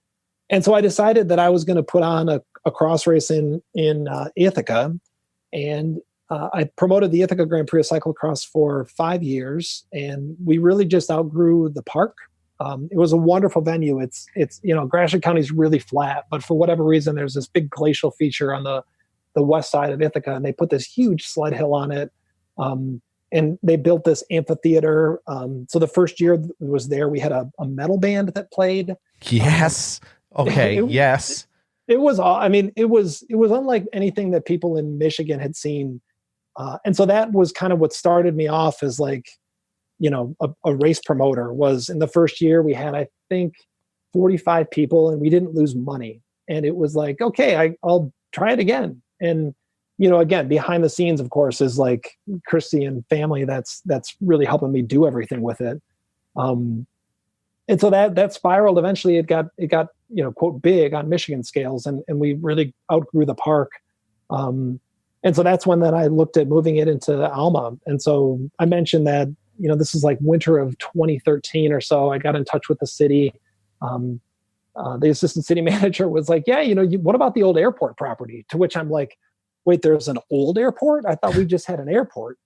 so I decided that I was going to put on a cross race in Ithaca, and I promoted the Ithaca Grand Prix of Cyclocross for 5 years, and we really just outgrew the park. It was a wonderful venue. It's Gratiot County is really flat, but for whatever reason, there's this big glacial feature on the west side of Ithaca, and they put this huge sled hill on it. And they built this amphitheater. So the first year it was there, we had a metal band that played.
Yes. Okay. Yes.
It was unlike anything that people in Michigan had seen. And so that was kind of what started me off as like, a race promoter. Was in the first year we had, I think, 45 people, and we didn't lose money. And it was like, okay, I'll try it again. And, again, behind the scenes, of course, is like Christy and family. That's really helping me do everything with it. And so that spiraled. Eventually it got quote big on Michigan scales, and we really outgrew the park. And so that's when I looked at moving it into Alma. And so I mentioned that, this is like winter of 2013 or so. I got in touch with the city. The assistant city manager was like, yeah, what about the old airport property? To which I'm like, wait, there's an old airport? I thought we just had an airport.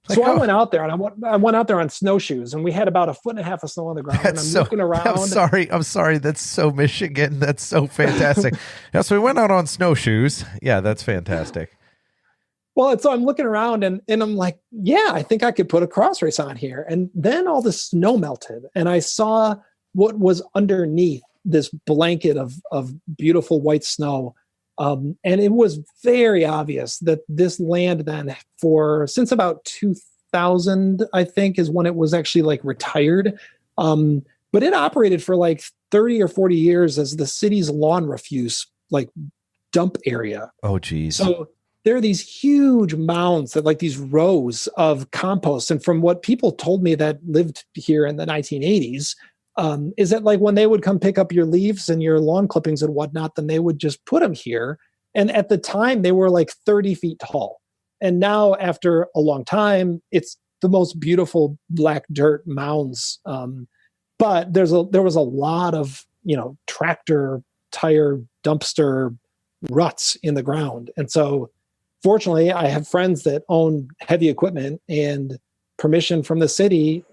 So I went out there, and I went out there on snowshoes, and we had about 1.5 feet of snow on the ground. And I'm looking around.
I'm sorry. That's so Michigan. That's so fantastic. So we went out on snowshoes. Yeah, that's fantastic.
Well, and so I'm looking around and I'm like, yeah, I think I could put a cross race on here. And then all the snow melted and I saw what was underneath this blanket of beautiful white snow. And it was very obvious that this land then since about 2000, I think is when it was actually like retired. But it operated for like 30 or 40 years as the city's lawn refuse, like dump area.
Oh, geez.
So there are these huge mounds that like these rows of compost. And from what people told me that lived here in the 1980s, is that like when they would come pick up your leaves and your lawn clippings and whatnot, then they would just put them here. And at the time they were like 30 feet tall. And now after a long time, it's the most beautiful black dirt mounds. But there was a lot of, tractor, tire, dumpster ruts in the ground. And so fortunately, I have friends that own heavy equipment and permission from the city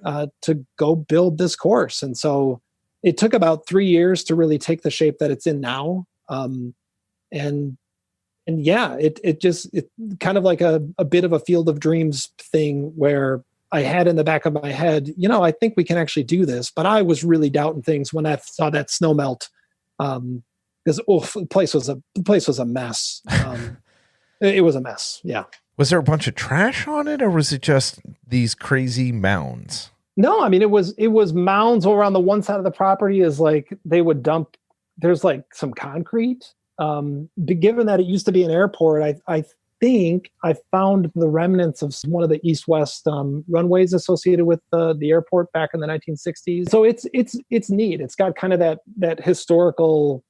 to go build this course. And so it took about 3 years to really take the shape that it's in now. And yeah, it kind of like a bit of a field of dreams thing where I had in the back of my head, I think we can actually do this. But I was really doubting things when I saw that snow melt. Because the place was a mess. It was a mess. Yeah.
Was there a bunch of trash on it, or was it just these crazy mounds?
No, I mean it was mounds over on the one side of the property. Is like they would dump. There's like some concrete. But given that it used to be an airport, I think I found the remnants of one of the east-west runways associated with the airport back in the 1960s. So it's neat. It's got kind of that historical.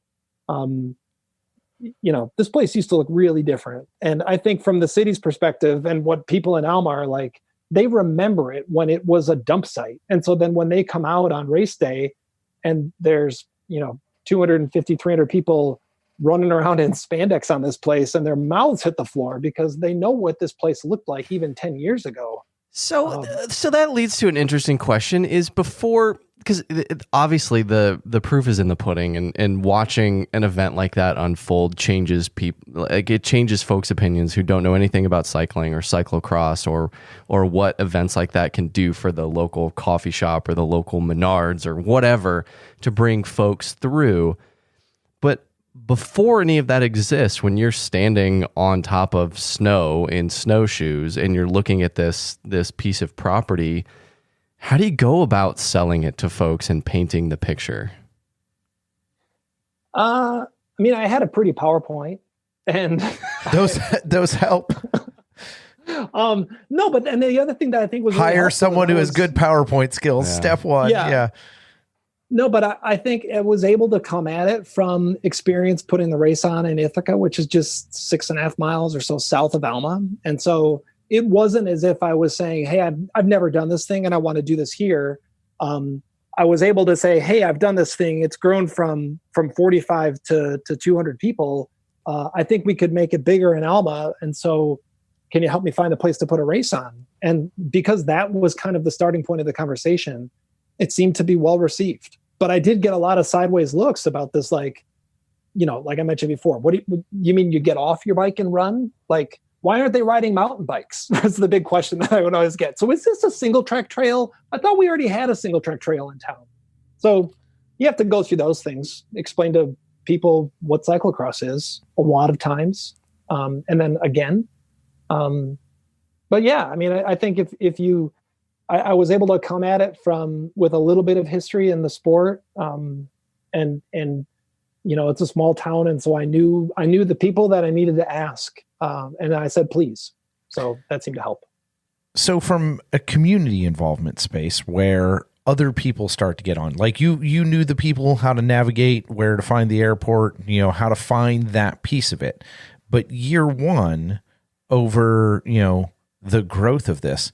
This place used to look really different. And I think from the city's perspective and what people in Alma are like, they remember it when it was a dump site. And so then when they come out on race day and there's, 250, 300 people running around in spandex on this place and their mouths hit the floor because they know what this place looked like even 10 years ago.
So that leads to an interesting question is because obviously the proof is in the pudding, and watching an event like that unfold changes people. Like it changes folks' opinions who don't know anything about cycling or cyclocross or what events like that can do for the local coffee shop or the local Menards or whatever to bring folks through. But before any of that exists, when you're standing on top of snow in snowshoes and you're looking at this piece of property, how do you go about selling it to folks and painting the picture?
I had a pretty PowerPoint, and
those help.
No, but and the other thing that I think was
hire someone who has good PowerPoint skills. Yeah. Step one. Yeah.
No, but I think I was able to come at it from experience putting the race on in Ithaca, which is just 6.5 miles or so south of Alma, and so. It wasn't as if I was saying, hey, I've never done this thing and I want to do this here. I was able to say, hey, I've done this thing. It's grown from 45 to 200 people. I think we could make it bigger in Alma. And so can you help me find a place to put a race on? And because that was kind of the starting point of the conversation, it seemed to be well received. But I did get a lot of sideways looks about this, like I mentioned before, what do you mean you get off your bike and run? Like, why aren't they riding mountain bikes? That's the big question that I would always get. So is this a single track trail? I thought we already had a single track trail in town. So you have to go through those things, explain to people what cyclocross is a lot of times. And then again, but yeah, I think if you, I was able to come at it with a little bit of history in the sport. And it's a small town. And so I knew the people that I needed to ask. And I said, please. So that seemed to help.
So from a community involvement space where other people start to get on, like you knew the people, how to navigate, where to find the airport, how to find that piece of it. But year one over, the growth of this,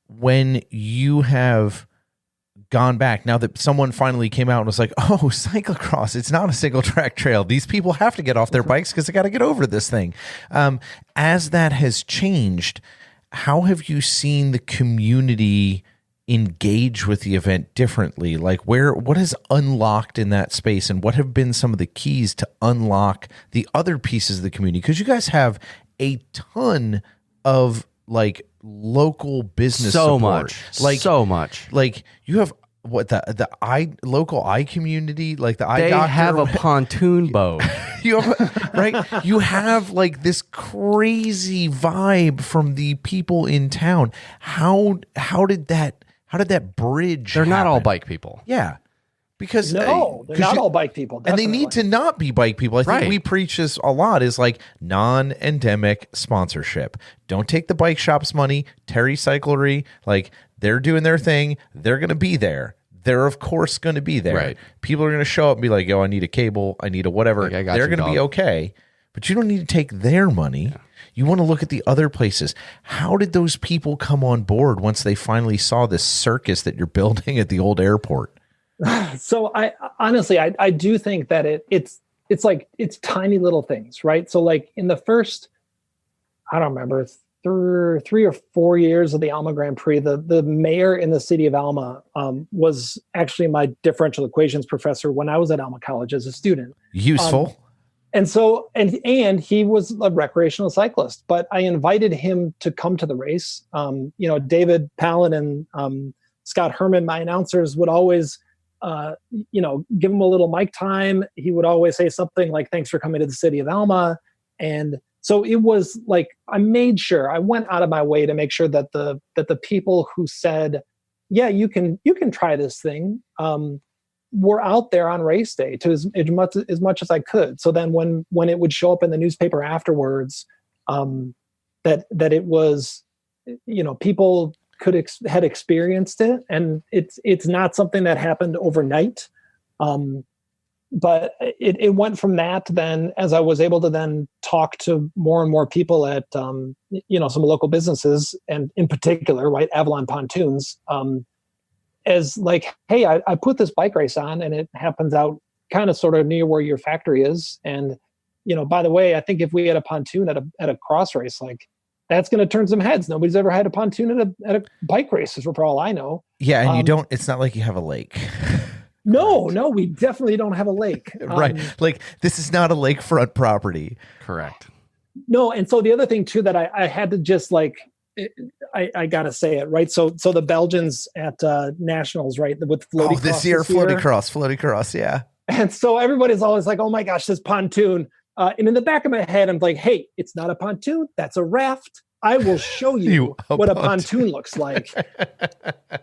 when you have gone back, now that someone finally came out and was like, oh, cyclocross, it's not a single track trail. These people have to get off their bikes because they got to get over this thing. As that has changed, how have you seen the community engage with the event differently? Like what has unlocked in that space, and what have been some of the keys to unlock the other pieces of the community? Because you guys have a ton of like local business
So
support.
much. So much.
Like you have what the local eye community, like the eye
They
doctor
have a pontoon boat.
you have right. You have like this crazy vibe from the people in town. How did that bridge?
They're not all
happen?
bike people.
Yeah. Because
No, they're not all bike people.
and they need to not be bike people. I think
Right.
we preach this a lot is like non-endemic sponsorship. Don't take the bike shop's money. Terry Cyclery, like they're doing their thing. They're going to be there. They're of course going to be there.
Right.
People are going to show up and be like, "Yo, I need a cable. I need a whatever."
Like, I got
they're
you,
going to be
dog.
okay. But you don't need to take their money. Yeah. You want to look at the other places. How did those people come on board once they finally saw this circus that you're building at the old airport?
So I honestly, I do think that it's tiny little things, right? So like in the first, I don't remember, 3 or 4 years of the Alma Grand Prix, the mayor in the city of Alma was actually my differential equations professor when I was at Alma College as a student.
Useful.
And so, and he was a recreational cyclist, but I invited him to come to the race. David Palin and Scott Herman, my announcers, would always give him a little mic time. He would always say something like, "Thanks for coming to the city of Alma." And so it was like, I went out of my way to make sure that the people who said, "Yeah, you can try this thing," were out there on race day to as much as I could. So then when it would show up in the newspaper afterwards, that it was, people had experienced it, and it's not something that happened overnight. But it went from that then, as I was able to then talk to more and more people at, some local businesses, and in particular, right, Avalon Pontoons, as like, "Hey, I put this bike race on and it happens out kind of sort of near where your factory is. And, by the way, I think if we had a pontoon at a cross race, like, that's going to turn some heads. Nobody's ever had a pontoon at a bike race, for all I know."
Yeah, and it's not like you have a lake.
No, we definitely don't have a lake.
Right. Like, this is not a lakefront property.
Correct.
No, and so the other thing too that I had to just like, I gotta say it, right? So the Belgians at Nationals, right, with floaty
this year, floaty cross, yeah.
And so everybody's always like, "Oh my gosh, this pontoon." And in the back of my head, I'm like, "Hey, it's not a pontoon. That's a raft. I will show you what a pontoon looks like."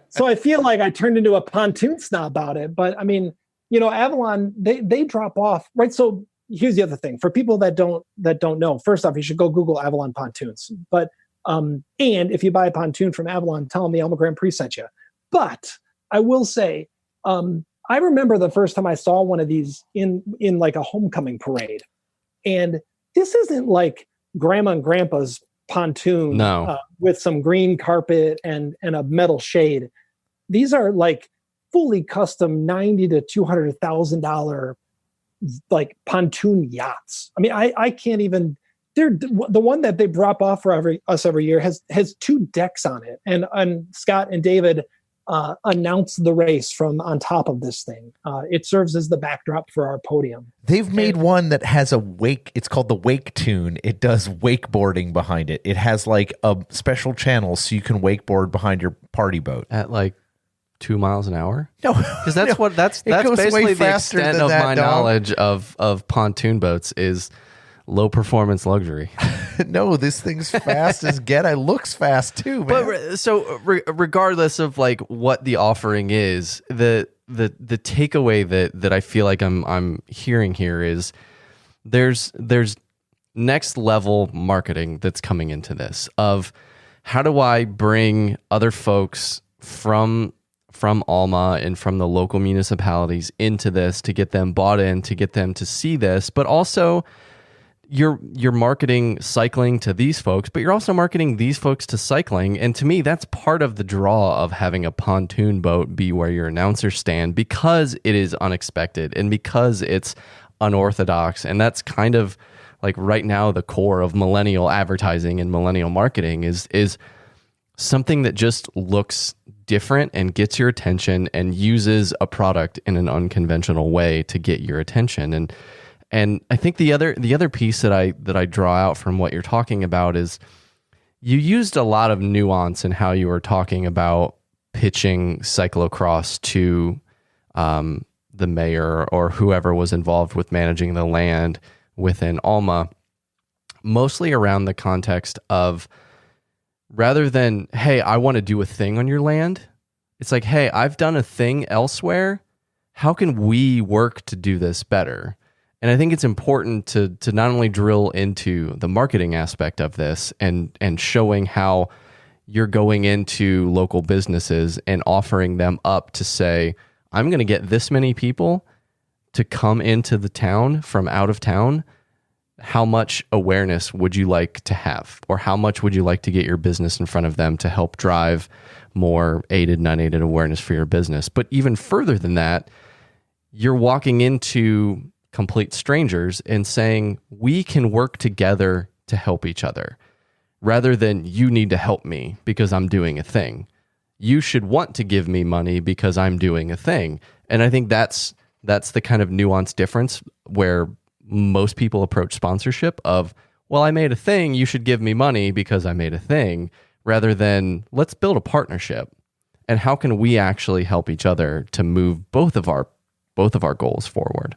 So I feel like I turned into a pontoon snob about it. But I mean, Avalon, they drop off, right? So here's the other thing. For people that don't know, first off, you should go Google Avalon pontoons. But and if you buy a pontoon from Avalon, tell them the Alma Grand Prix sent you. But I will say, I remember the first time I saw one of these in like a homecoming parade. And this isn't like grandma and grandpa's pontoon with some green carpet and a metal shade. These are like fully custom $90,000 to $200,000 like pontoon yachts. I mean, I can't even. They're the one that they drop off for us every year has 2 decks on it, and Scott and David announce the race from on top of this thing. It serves as the backdrop for our podium.
They've made one that has a wake. It's called the Wake Tune. It does wakeboarding behind it. It has like a special channel so you can wakeboard behind your party boat
At like 2 miles an hour?
No,
because that's what that's basically the extent of my knowledge of pontoon boats is low performance luxury.
No, this thing's fast as get. It looks fast too, man.
But so regardless of like what the offering is, the takeaway that I feel like I'm hearing here is there's next level marketing that's coming into this of how do I bring other folks from Alma and from the local municipalities into this to get them bought in, to get them to see this, but also you're marketing cycling to these folks, but you're also marketing these folks to cycling. And to me, that's part of the draw of having a pontoon boat be where your announcers stand, because it is unexpected and because it's unorthodox. And that's kind of like right now the core of millennial advertising and millennial marketing is something that just looks different and gets your attention and uses a product in an unconventional way to get your attention. And I think the other piece that I draw out from what you're talking about is You used a lot of nuance in how you were talking about pitching cyclocross to the mayor or whoever was involved with managing the land within Alma, mostly around the context of, rather than, hey, I want to do a thing on your land, it's like, hey, I've done a thing elsewhere. How can we work to do this better? And I think it's important to not only drill into the marketing aspect of this and showing how you're going into local businesses and offering them up to say, I'm going to get this many people to come into the town from out of town. How much awareness would you like to have? Or how much would you like to get your business in front of them to help drive more aided and unaided awareness for your business? But even further than that, you're walking into complete strangers and saying, we can work together to help each other, rather than you need to help me because I'm doing a thing. You should want to give me money because I'm doing a thing. And I think that's the kind of nuanced difference where most people approach sponsorship of, well, I made a thing, you should give me money because I made a thing, rather than let's build a partnership. And how can we actually help each other to move both of our goals forward?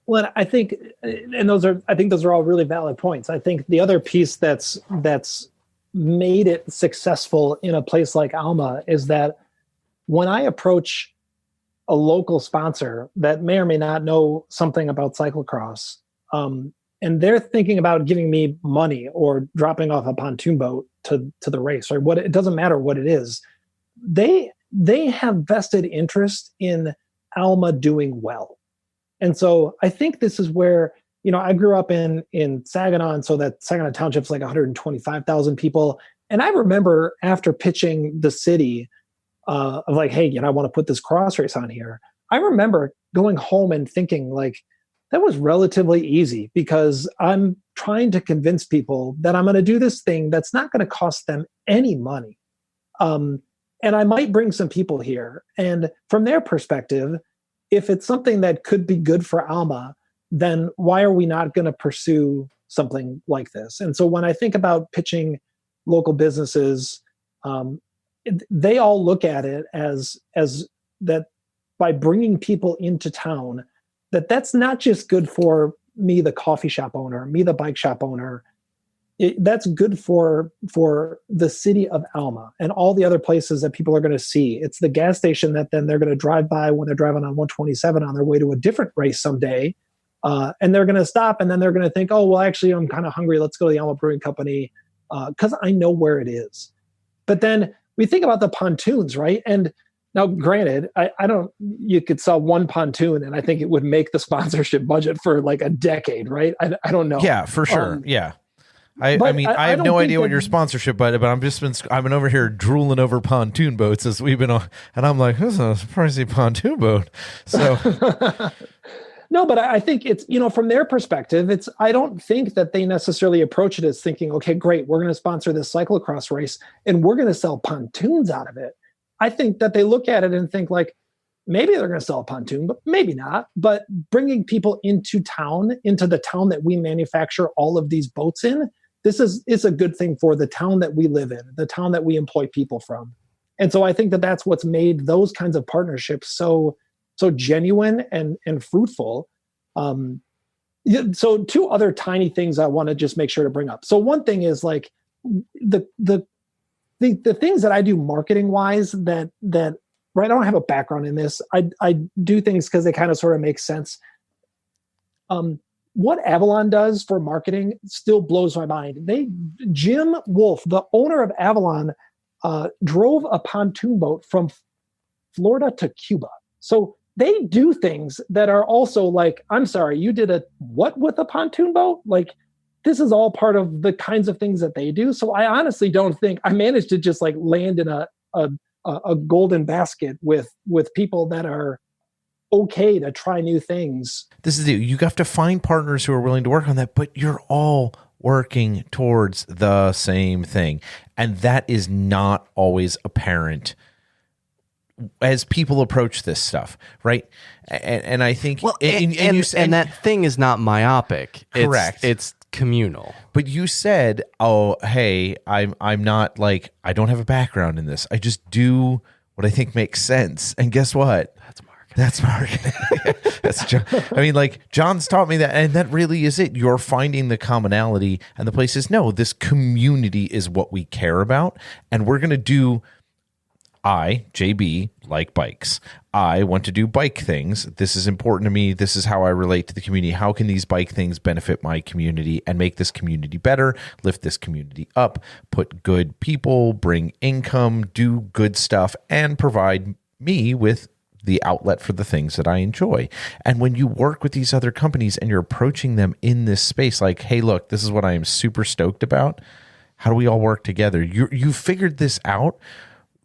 Well, I think those are all really valid points. I think the other piece that's made it successful in a place like Alma is that when I approach a local sponsor that may or may not know something about cyclocross, and they're thinking about giving me money or dropping off a pontoon boat to the race, or what, it doesn't matter what it is, they have vested interest in Alma doing well. And so I think this is where, I grew up in Saginaw, and so that Saginaw Township's like 125,000 people. And I remember after pitching the city of like, hey, I want to put this cross race on here. I remember going home and thinking like, that was relatively easy because I'm trying to convince people that I'm going to do this thing that's not going to cost them any money. And I might bring some people here. And from their perspective, if it's something that could be good for Alma, then why are we not going to pursue something like this? And so when I think about pitching local businesses, they all look at it as that by bringing people into town, that's not just good for me, the coffee shop owner, me, the bike shop owner. That's good for the city of Alma and all the other places that people are going to see. It's the gas station that then they're going to drive by when they're driving on 127 on their way to a different race someday. And they're going to stop, and then they're going to think, oh, well, actually, I'm kind of hungry. Let's go to the Alma Brewing Company because I know where it is. But then we think about the pontoons, right? And now, granted, you could sell one pontoon, and I think it would make the sponsorship budget for like a decade, right? I don't know.
Yeah, for sure. Yeah. I have no idea what your sponsorship, but I've been over here drooling over pontoon boats as we've been on, and I'm like, this is a pricey pontoon boat. So
no, but I think it's, from their perspective, I don't think that they necessarily approach it as thinking, okay, great, we're going to sponsor this cyclocross race and we're going to sell pontoons out of it. I think that they look at it and think like, maybe they're going to sell a pontoon, but maybe not. But bringing people into the town that we manufacture all of these boats in, it's a good thing for the town that we live in, the town that we employ people from. And so I think that that's what's made those kinds of partnerships so genuine and fruitful. So two other tiny things I want to just make sure to bring up. So one thing is like the things that I do marketing wise that right, I don't have a background in this. I do things because they kind of sort of make sense. What Avalon does for marketing still blows my mind. Jim Wolf, the owner of Avalon, drove a pontoon boat from Florida to Cuba. So they do things that are also like, I'm sorry, you did a what with a pontoon boat? Like, this is all part of the kinds of things that they do. So I honestly don't think I managed to just like land in a golden basket with people that are okay to try new things.
This is it. You have to find partners who are willing to work on that, but you're all working towards the same thing. And that is not always apparent as people approach this stuff, right? And I think,
and that thing is not myopic.
Correct.
It's communal.
But you said, "Oh, hey, I'm not like I don't have a background in this. I just do what I think makes sense." And guess what? That's marketing. That's John. I mean, like John's taught me that, and that really is it. You're finding the commonality, and the place is no. This community is what we care about, and we're gonna do. I, JB, like bikes. I want to do bike things. This is important to me. This is how I relate to the community. How can these bike things benefit my community and make this community better, lift this community up, put good people, bring income, do good stuff, and provide me with the outlet for the things that I enjoy. And when you work with these other companies and you're approaching them in this space, like, hey, look, this is what I am super stoked about. How do we all work together? You figured this out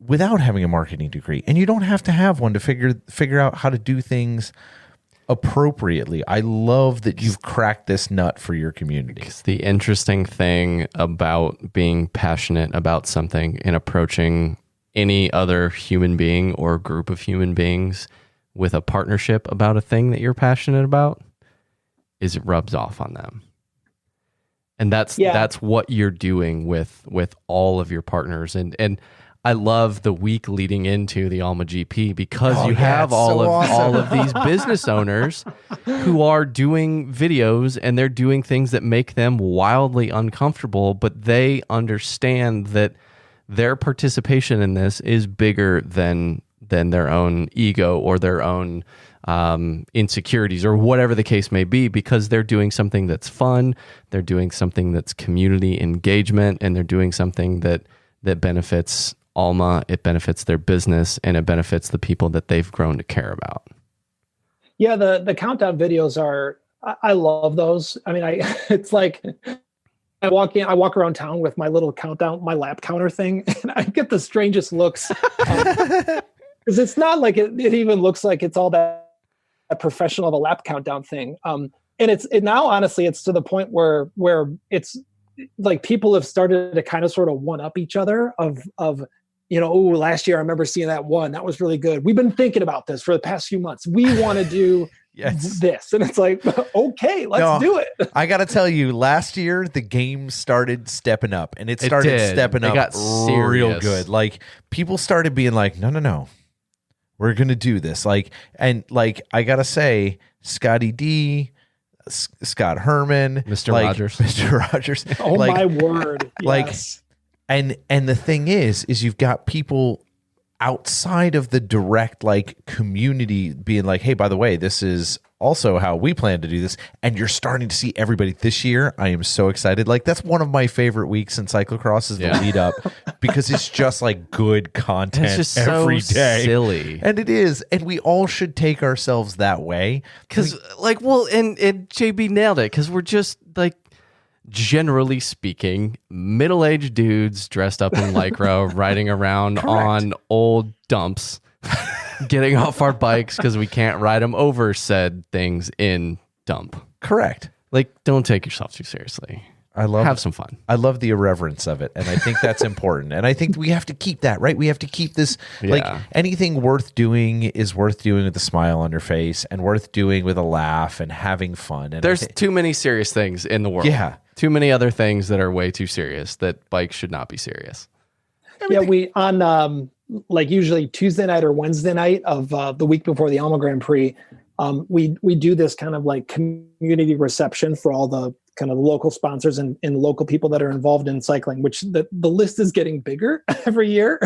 without having a marketing degree, and you don't have to have one to figure out how to do things appropriately. I love that you've cracked this nut for your community.
It's the interesting thing about being passionate about something and approaching any other human being or group of human beings with a partnership about a thing that you're passionate about is it rubs off on them. And that's what you're doing with all of your partners. And I love the week leading into the Alma GP because you have all of these business owners who are doing videos and they're doing things that make them wildly uncomfortable, but they understand that their participation in this is bigger than their own ego or their own insecurities or whatever the case may be, because they're doing something that's fun, they're doing something that's community engagement, and they're doing something that benefits Alma, it benefits their business, and it benefits the people that they've grown to care about.
Yeah, the countdown videos I love those. I mean, it's like I walk around town with my little countdown, my lap counter thing, and I get the strangest looks. Because it's not like it even looks like it's all that professional of a lap countdown thing. And it now, honestly, it's to the point where it's like people have started to kind of sort of one up each other of last year I remember seeing that one. That was really good. We've been thinking about this for the past few months. We want to do this. And it's like, okay, let's do it.
I got to tell you, last year, the game started stepping up, and it started stepping up real good. Like people started being like, no, we're going to do this. Like, and like, I got to say, Scotty D, Scott Herman,
Mr. Rogers.
Oh, like, my word. Yes.
And the thing is you've got people outside of the direct like community being like, hey, by the way, this is also how we plan to do this. And you're starting to see everybody this year. I am so excited. Like that's one of my favorite weeks in cyclocross is the lead up because it's just like good content
just
every
so
day.
Silly.
And it is. And we all should take ourselves that way.
Because and JB nailed it because we're just like, generally speaking, middle-aged dudes dressed up in Lycra riding around on old dumps, getting off our bikes because we can't ride them over said things in dump.
Correct.
Like, don't take yourself too seriously. Have some fun.
I love the irreverence of it, and I think that's important. And I think we have to keep that, right? We have to keep this, like anything worth doing is worth doing with a smile on your face and worth doing with a laugh and having fun. And
there's too many serious things in the world.
Yeah.
Too many other things that are way too serious that bikes should not be serious.
We on like usually Tuesday night or Wednesday night of the week before the Alma Grand Prix, we do this kind of like community reception for all the kind of local sponsors and local people that are involved in cycling, which the list is getting bigger every year.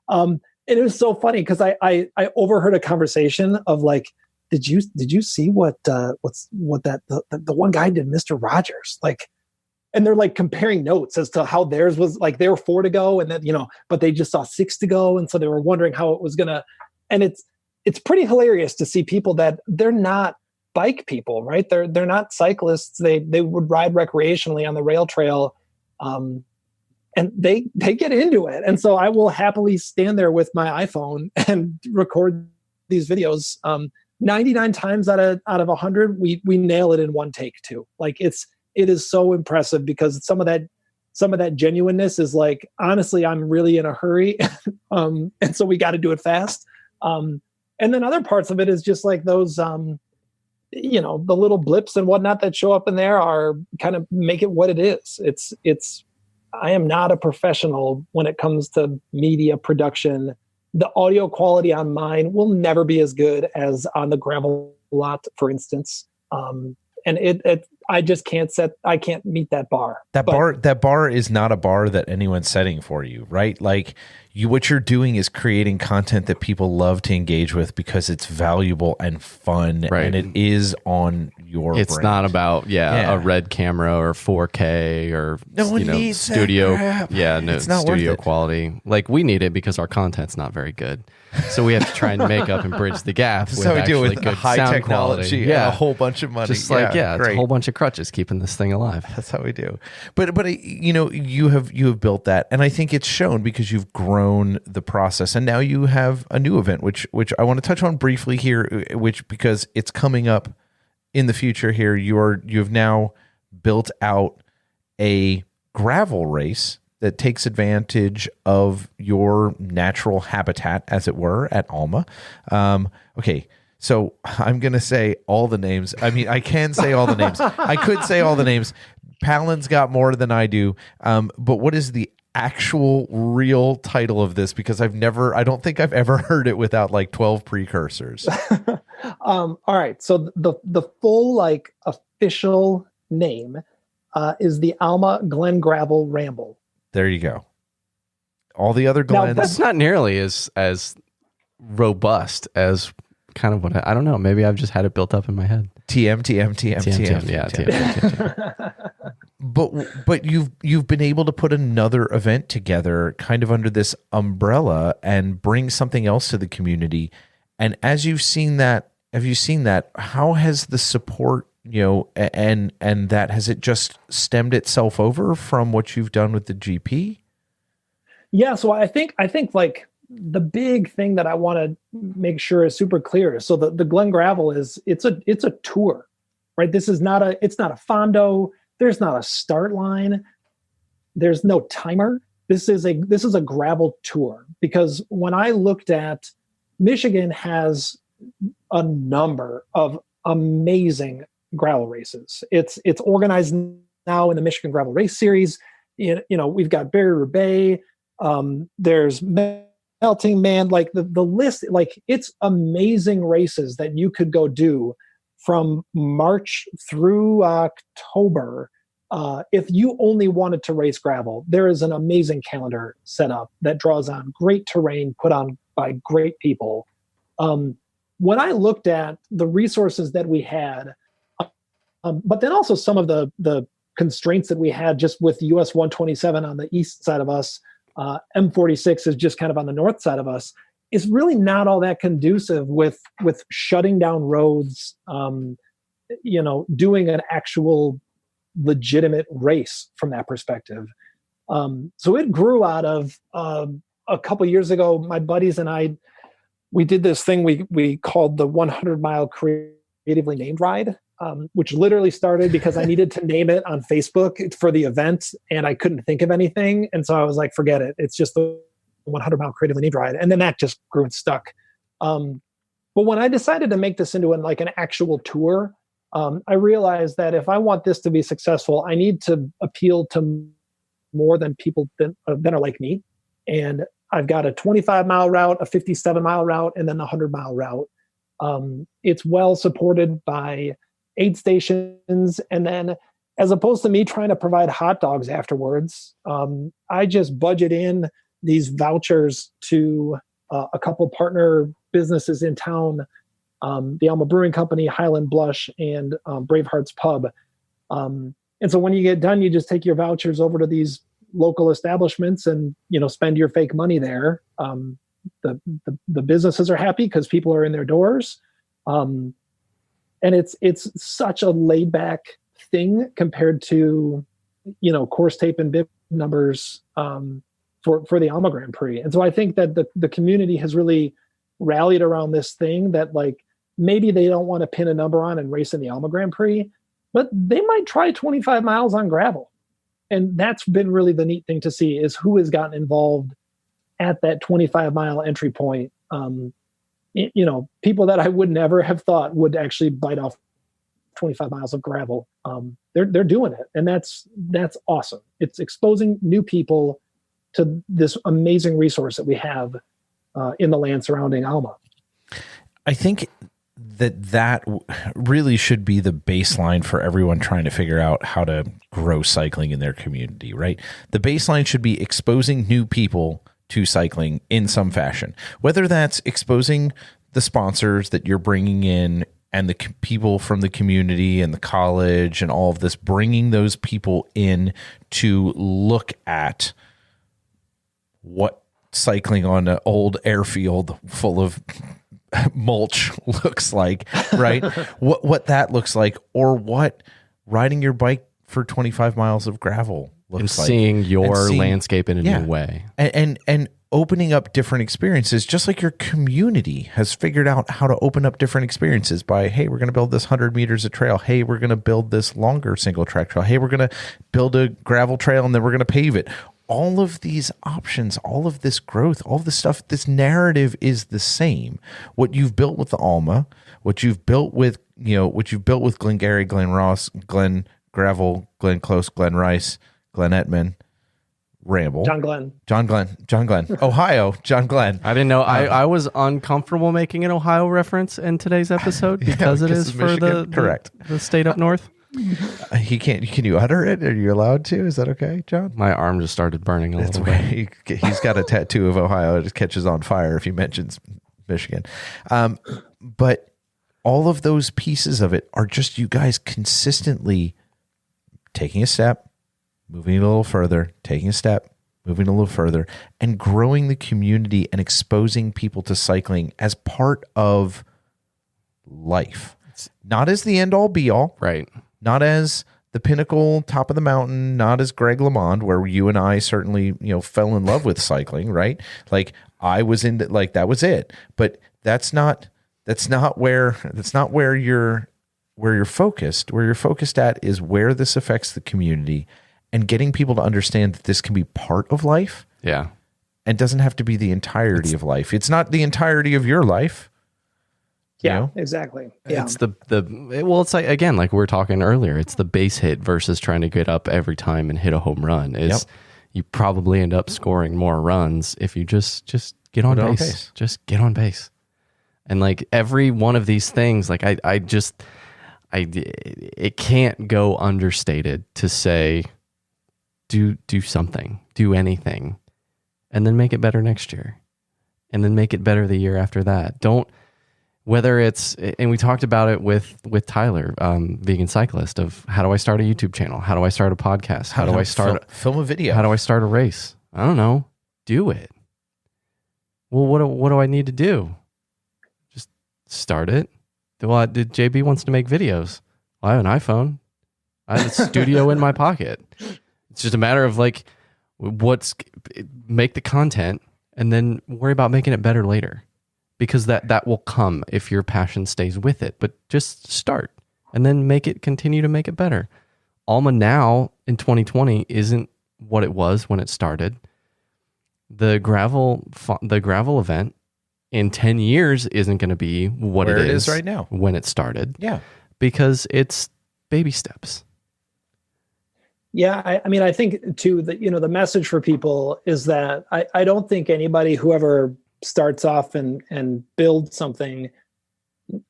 And it was so funny because I overheard a conversation of like, did you see what the one guy did, Mr. Rogers? Like, and they're like comparing notes as to how theirs was like, they were 4 to go and then, but they just saw 6 to go. And so they were wondering how it was gonna, and it's pretty hilarious to see people that they're not bike people, right? They're not cyclists. They would ride recreationally on the rail trail. And they get into it. And so I will happily stand there with my iPhone and record these videos. 99 times out of 100, we nail it in one take too. Like it is so impressive because some of that genuineness is like, honestly, I'm really in a hurry. And so we got to do it fast. And then other parts of it is just like those, the little blips and whatnot that show up in there are kind of make it what it is. I am not a professional when it comes to media production. The audio quality on mine will never be as good as on the gravel lot, for instance. And I just I can't meet that bar.
That bar is not a bar that anyone's setting for you, right? Like what you're doing is creating content that people love to engage with because it's valuable and fun,
right.
And it is on your
It's
brand.
not about a red camera or 4K or studio. It's not studio quality. Like we need it because our content's not very good. So we have to try and make up and bridge the gap with actually good
high
sound
technology
quality.
and a whole bunch of money.
Just like it's a whole bunch of crutches keeping this thing alive.
That's how we do. But you have built that, and I think it's shown because you've grown the process, and now you have a new event, which I want to touch on briefly here, because it's coming up in the future here. You've now built out a gravel race that takes advantage of your natural habitat, as it were, at Alma. Okay, so I'm going to say all the names. I mean, I can say all the names. I could say all the names. Palin's got more than I do. But what is the actual real title of this? Because I don't think I've ever heard it without like 12 precursors.
All right. So the full official name is the Alma Glen Gravel Ramble.
There you go. All the other Glens.
That's not nearly as robust as kind of what I don't know. Maybe I've just had it built up in my head.
TM.
Yeah, TM.
But you've been able to put another event together kind of under this umbrella and bring something else to the community. And as you've seen that, how has the support, and that, has it just stemmed itself over from what you've done with the GP?
Yeah. So I think like the big thing that I want to make sure is super clear. So the Glen Gravel it's a tour, right? It's not a fondo. There's not a start line. There's no timer. This is a gravel tour, because when I looked at Michigan has a number of amazing gravel races. It's organized now in the Michigan Gravel Race Series. We've got Barry Roubaix. There's Melting Man. Like the list, like it's amazing races that you could go do from March through October. If you only wanted to race gravel, there is an amazing calendar set up that draws on great terrain put on by great people. When I looked at the resources that we had, but then also some of the constraints that we had just with US 127 on the east side of us, M46 is just kind of on the north side of us, is really not all that conducive with shutting down roads, doing an actual legitimate race from that perspective. So it grew out of a couple years ago, my buddies and I, we did this thing we called the 100-mile creatively named ride, which literally started because I needed to name it on Facebook for the event, and I couldn't think of anything. And so I was like, forget it. It's just the 100-mile creatively named ride. And then that just grew and stuck. But when I decided to make this into an actual tour, I realized that if I want this to be successful, I need to appeal to more than people that are like me. And I've got a 25-mile route, a 57-mile route, and then the 100-mile route. It's well supported by aid stations. And then as opposed to me trying to provide hot dogs afterwards, I just budget in these vouchers to a couple partner businesses in town, the Alma Brewing Company, Highland Blush, and Braveheart's Pub. And so when you get done, you just take your vouchers over to these local establishments and, spend your fake money there. The businesses are happy because people are in their doors. And it's such a laid back thing compared to, course tape and bib numbers for the Alma Grand Prix. And so I think that the community has really rallied around this thing that maybe they don't want to pin a number on and race in the Alma Grand Prix, but they might try 25 miles on gravel. And that's been really the neat thing to see, is who has gotten involved at that 25-mile entry point. People that I would never have thought would actually bite off 25 miles of gravel. They're doing it, and that's awesome. It's exposing new people to this amazing resource that we have in the land surrounding Alma.
I think that really should be the baseline for everyone trying to figure out how to grow cycling in their community, right? The baseline should be exposing new people to cycling in some fashion, whether that's exposing the sponsors that you're bringing in and the people from the community and the college and all of this, bringing those people in to look at what cycling on an old airfield full of mulch looks like, right? what that looks like, or what riding your bike for 25 miles of gravel looks like.
Seeing your landscape in a new way.
And opening up different experiences, just like your community has figured out how to open up different experiences by, hey, we're going to build this 100 meters of trail. Hey, we're going to build this longer single track trail. Hey, we're going to build a gravel trail and then we're going to pave it. All of these options, all of this growth, all of this stuff, this narrative is the same. What you've built with the Alma, what you've built with, Glengarry, Glen Ross, Glen Gravel, Glen Close, Glen Rice, Glen Ettman, Ramble.
John Glenn.
Ohio, John Glenn.
I didn't know. I was uncomfortable making an Ohio reference in today's episode because it is for
Michigan, correct.
The state up north.
He can't. Can you utter it? Are you allowed to? Is that okay, John?
My arm just started burning a little bit.
He's got a tattoo of Ohio. It just catches on fire if he mentions Michigan. But all of those pieces of it are just you guys consistently taking a step, moving a little further, taking a step, moving a little further, and growing the community and exposing people to cycling as part of life. Not as the end all be all.
Right.
Not as the pinnacle, top of the mountain, not as Greg LeMond, where you and I certainly, fell in love with cycling, right? Like I was into, like, that was it. But that's not where you're focused. Where you're focused at is where this affects the community and getting people to understand that this can be part of life.
Yeah.
And doesn't have to be the entirety of life. It's not the entirety of your life.
Yeah, exactly. Yeah.
It's it's like, again, like we were talking earlier, it's the base hit versus trying to get up every time and hit a home run. You probably end up scoring more runs if you just get on base. Just get on base. And like every one of these things, like it can't go understated to say, do something, do anything, and then make it better next year. And then make it better the year after that. Whether it's, and we talked about it with Tyler, Vegan Cyclist, of how do I start a YouTube channel? How do I start a podcast? How do I start
film a video?
How do I start a race? I don't know. Do it. Well, what do I need to do? Just start it. Well, JB wants to make videos. Well, I have an iPhone. I have a studio in my pocket. It's just a matter of like, make the content and then worry about making it better later. Because that will come if your passion stays with it. But just start and then continue to make it better. Alma now in 2020 isn't what it was when it started. The gravel event in 10 years isn't going to be what it is
right now
when it started.
Yeah.
Because it's baby steps. Yeah, I think too that the message for people is that I don't think anybody who ever starts off and builds something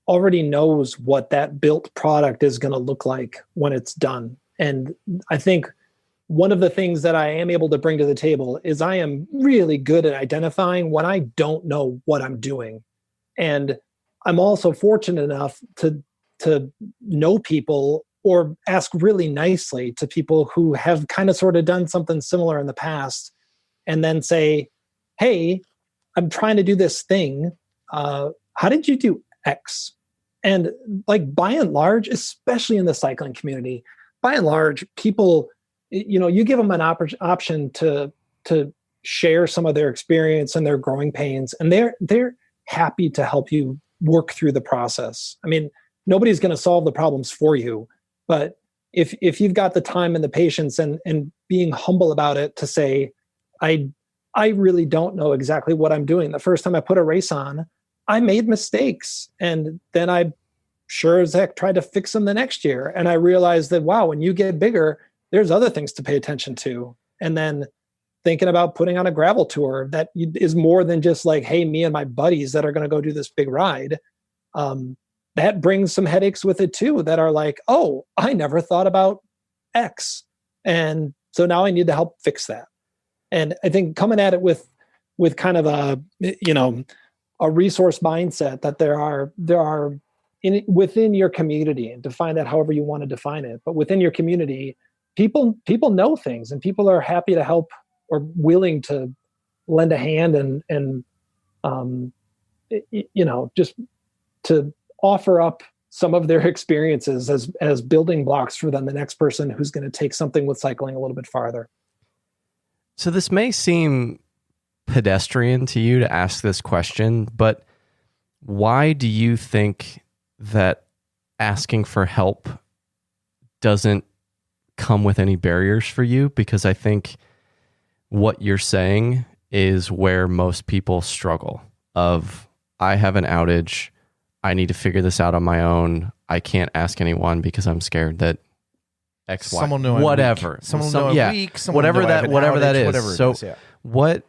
already knows what that built product is going to look like when it's done. And I think one of the things that I am able to bring to the table is I am really good at identifying when I don't know what I'm doing. And I'm also fortunate enough to know people or ask really nicely to people who have kind of sort of done something similar in the past and then say, hey, I'm trying to do this thing. How did you do X? And like by and large, especially in the cycling community, by and large, people, you give them an option to share some of their experience and their growing pains, and they're happy to help you work through the process. I mean, nobody's going to solve the problems for you, but if you've got the time and the patience and being humble about it to say, I really don't know exactly what I'm doing. The first time I put a race on, I made mistakes, and then I sure as heck tried to fix them the next year. And I realized that, wow, when you get bigger, there's other things to pay attention to. And then thinking about putting on a gravel tour that is more than just like, hey, me and my buddies that are going to go do this big ride. That brings some headaches with it too, that are like, oh, I never thought about X. And so now I need to help fix that. And I think coming at it with kind of a resource mindset, that there are within your community, and define that however you want to define it, but within your community, people know things, and people are happy to help or willing to lend a hand and just to offer up some of their experiences as building blocks for then the next person who's going to take something with cycling a little bit farther.
So this may seem pedestrian to you to ask this question, but why do you think that asking for help doesn't come with any barriers for you? Because I think what you're saying is where most people struggle. I have an outage, I need to figure this out on my own. I can't ask anyone because I'm scared that X, Y,
someone know
whatever.
Someone know I'm weak.
Whatever that is.
Whatever
so
it is, yeah.
What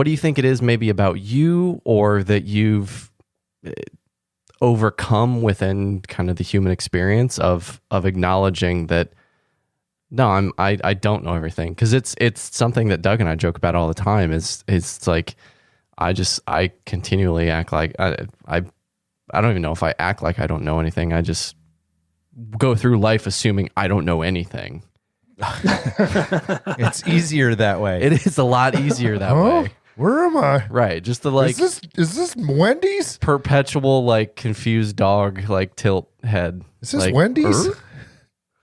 do you think it is maybe about you, or that you've overcome within kind of the human experience of acknowledging that, no, I don't know everything? Because it's something that Doug and I joke about all the time. It's like I continually act like I don't even know if I act like I don't know anything. I just go through life assuming I don't know anything.
It's easier that way.
It is a lot easier that way.
Where am I?
Right. Just the like,
is this Wendy's?
Perpetual like confused dog, like tilt head.
Is this
like,
Wendy's? Do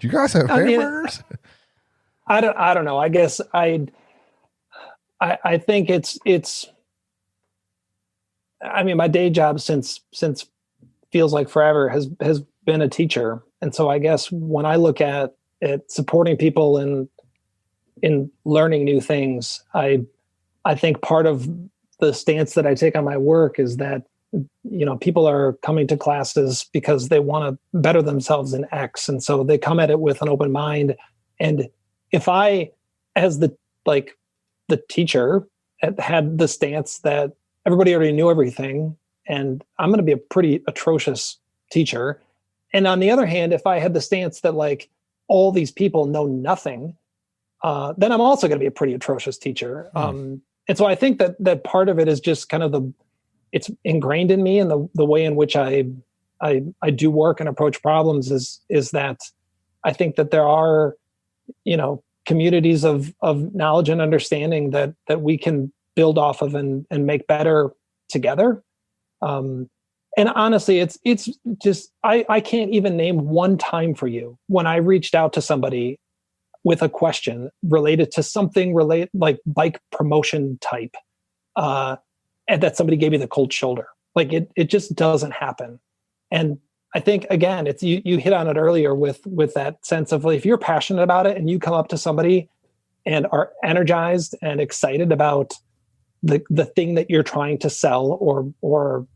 you guys have hamburgers?
I don't know. I guess I think it's I mean, my day job since feels like forever has been a teacher. And so I guess when I look at supporting people in learning new things, I think part of the stance that I take on my work is that, people are coming to classes because they want to better themselves in X. And so they come at it with an open mind. And if I, as the teacher, had the stance that everybody already knew everything, and I'm going to be a pretty atrocious teacher. And on the other hand, if I had the stance that like all these people know nothing, then I'm also going to be a pretty atrocious teacher. And so I think that part of it is just kind of it's ingrained in me, and the way in which I do work and approach problems is that I think that there are, communities of knowledge and understanding that we can build off of and make better together. And honestly, it's just, I can't even name one time for you when I reached out to somebody with a question related to something like bike promotion type, and that somebody gave me the cold shoulder. Like it just doesn't happen. And I think, again, it's you hit on it earlier with that sense of, like, if you're passionate about it and you come up to somebody and are energized and excited about the thing that you're trying to sell or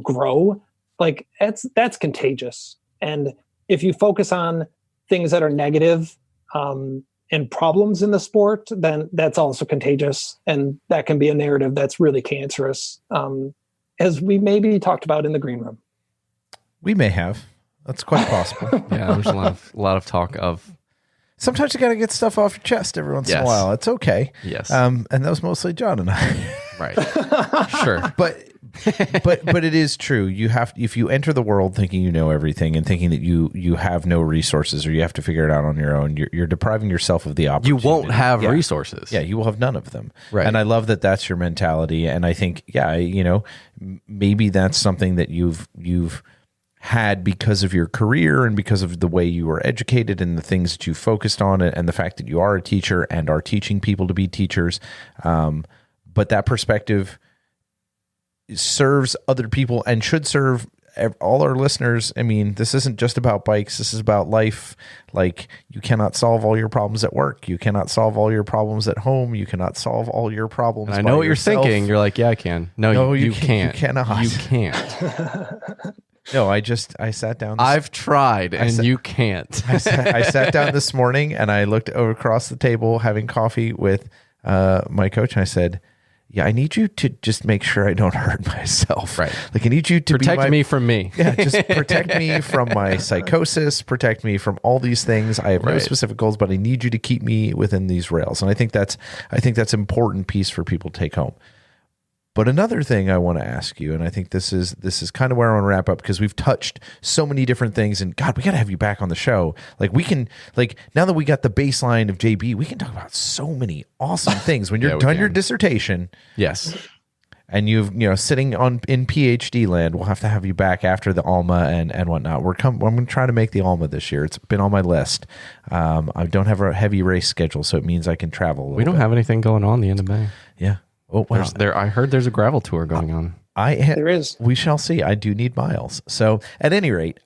grow, like that's contagious. And if you focus on things that are negative and problems in the sport, then that's also contagious, and that can be a narrative that's really cancerous, as we maybe talked about in the green room.
We may have. That's quite possible.
Yeah, there's a lot of talk of.
Sometimes you got to get stuff off your chest every once in a while. It's okay.
Yes.
And that was mostly John and I.
Right. Sure.
But it is true. You have, if you enter the world thinking you know everything and thinking that you have no resources or you have to figure it out on your own, you're depriving yourself of the opportunity.
You won't have resources.
Yeah, you will have none of them.
Right.
And I love that that's your mentality. And I think, maybe that's something that you've had because of your career and because of the way you were educated and the things that you focused on, and the fact that you are a teacher and are teaching people to be teachers. But that perspective serves other people and should serve all our listeners. I mean, this isn't just about bikes. This is about life. Like, you cannot solve all your problems at work. You cannot solve all your problems at home. You cannot solve all your problems.
And I know what yourself. You're thinking. You're like, yeah, I can. No, you can't.
You cannot.
You can't.
No, I sat down.
I've tried, and you can't.
I sat down this morning and I looked over across the table having coffee with my coach, and I said, yeah, I need you to just make sure I don't hurt myself.
Right.
Like, I need you to
protect me from me.
Yeah, just protect me from my psychosis, protect me from all these things. I have no specific goals, but I need you to keep me within these rails. And I think that's an important piece for people to take home. But another thing I want to ask you, and I think this is kind of where I want to wrap up, because we've touched so many different things, and God, we got to have you back on the show. Like, we can, like, now that we got the baseline of JB, we can talk about so many awesome things. When you're done your dissertation,
yes,
and sitting in PhD land, we'll have to have you back after the Alma and whatnot. I'm going to try to make the Alma this year. It's been on my list. I don't have a heavy race schedule, so it means I can travel a little
We don't have anything going on the end of May.
Yeah. Oh, wow.
I heard there's a gravel tour going on.
There is.
We shall see. I do need miles. So at any rate,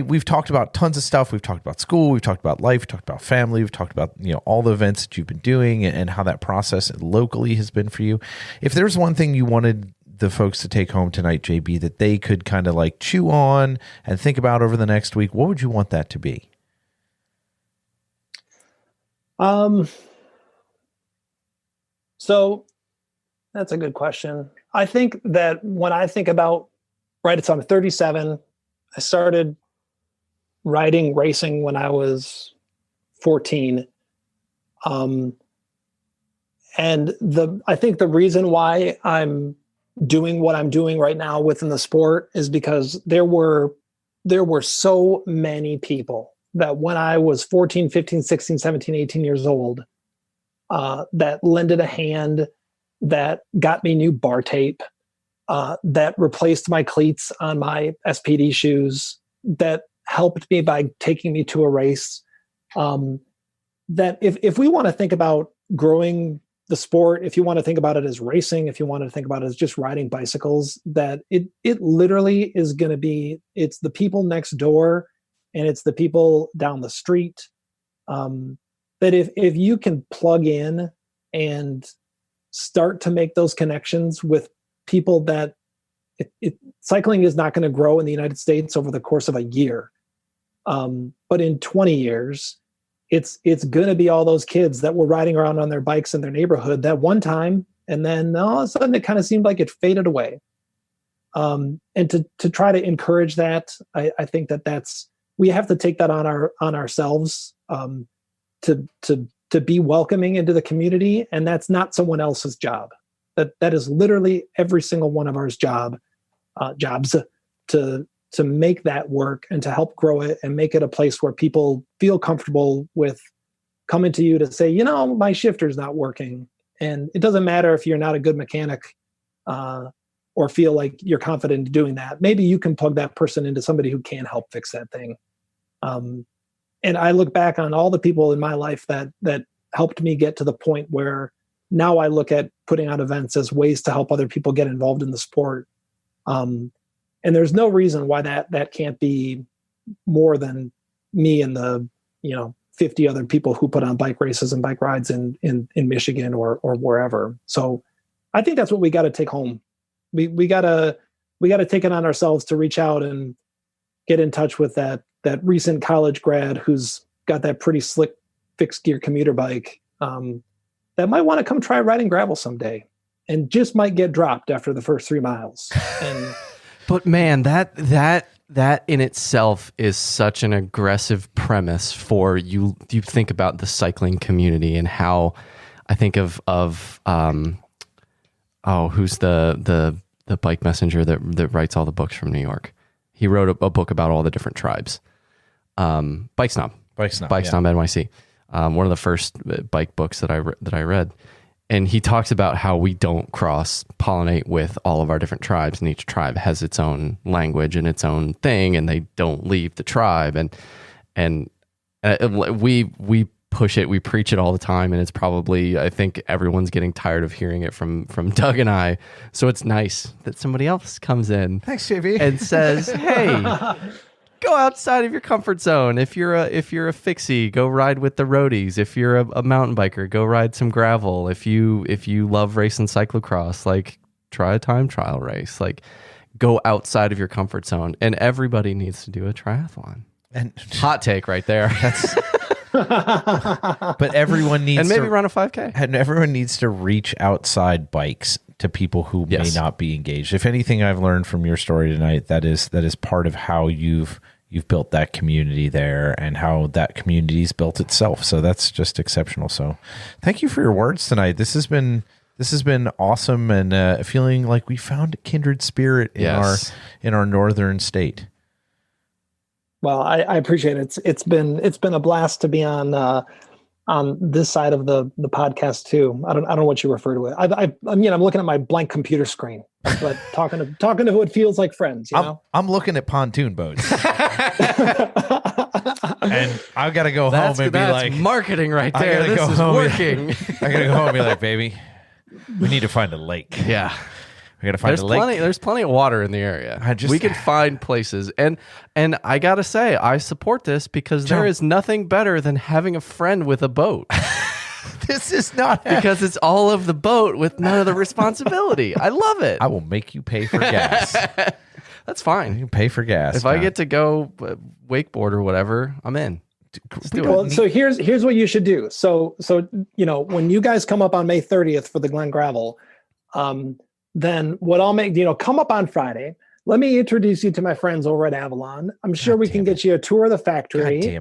we've talked about tons of stuff. We've talked about school. We've talked about life. We've talked about family. We've talked about all the events that you've been doing and how that process locally has been for you. If there's one thing you wanted the folks to take home tonight, JB, that they could kind of like chew on and think about over the next week, what would you want that to be?
So that's a good question. I think that when I think about, so I'm 37. I started racing when I was 14. And I think the reason why I'm doing what I'm doing right now within the sport is because there were so many people that when I was 14, 15, 16, 17, 18 years old, that lended a hand, that got me new bar tape, that replaced my cleats on my SPD shoes, that helped me by taking me to a race. That if we want to think about growing the sport, if you want to think about it as racing, if you want to think about it as just riding bicycles, that it literally is going to be, it's the people next door and it's the people down the street. That if you can plug in and start to make those connections with people, that cycling is not going to grow in the United States over the course of a year. But in 20 years, it's going to be all those kids that were riding around on their bikes in their neighborhood that one time, and then all of a sudden it kind of seemed like it faded away. And to try to encourage that, I think we have to take that on ourselves, to be welcoming into the community, and that's not someone else's job. That is literally every single one of our jobs to make that work and to help grow it and make it a place where people feel comfortable with coming to you to say, my shifter's not working. And it doesn't matter if you're not a good mechanic or feel like you're confident in doing that. Maybe you can plug that person into somebody who can help fix that thing. And I look back on all the people in my life that helped me get to the point where now I look at putting on events as ways to help other people get involved in the sport. And there's no reason why that can't be more than me and the 50 other people who put on bike races and bike rides in Michigan or wherever. So I think that's what we got to take home. We got to take it on ourselves to reach out and get in touch with that recent college grad who's got that pretty slick fixed gear commuter bike that might want to come try riding gravel someday and just might get dropped after the first 3 miles.
But man, that in itself is such an aggressive premise for you. You think about the cycling community and how I think of who's the bike messenger that writes all the books from New York. He wrote a book about all the different tribes. Bike Snob NYC. One of the first bike books that I read. And he talks about how we don't cross-pollinate with all of our different tribes, and each tribe has its own language and its own thing, and they don't leave the tribe. And we push it, we preach it all the time, and it's probably, I think everyone's getting tired of hearing it from Doug and I. So it's nice that somebody else comes in,
thanks, JV,
and says, "Hey, go outside of your comfort zone. If you're a fixie, go ride with the roadies. If you're a mountain biker, go ride some gravel. If you love racing cyclocross, like try a time trial race. Like go outside of your comfort zone, and everybody needs to do a triathlon.
And
hot take right there.
But everyone needs
and maybe run a 5K.
And everyone needs to reach outside bikes to people who may not be engaged. If anything I've learned from your story tonight, that is part of how you've built that community there and how that community's built itself. So that's just exceptional. So thank you for your words tonight. This has been awesome, and feeling like we found a kindred spirit in our northern state.
Well, I appreciate it. It's been a blast to be on this side of the podcast too. I don't know what you refer to it. I'm looking at my blank computer screen, but talking to who it feels like friends. You know?
I'm looking at pontoon boats, and I've got to go home and be like,
marketing right there. This is working.
I got to go home and be like, baby, we need to find a lake.
Yeah.
We gotta find a lake.
There's plenty of water in the area. We can find places, and I gotta say, I support this because there is nothing better than having a friend with a boat.
This is not
because it's all of the boat with none of the responsibility. I love it.
I will make you pay for gas.
That's fine.
You can pay for gas.
If I get to go wakeboard or whatever, I'm in.
So here's what you should do. So when you guys come up on May 30th for the Glen Gravel, then what I'll make, come up on Friday. Let me introduce you to my friends over at Avalon. I'm sure we can get you a tour of the factory.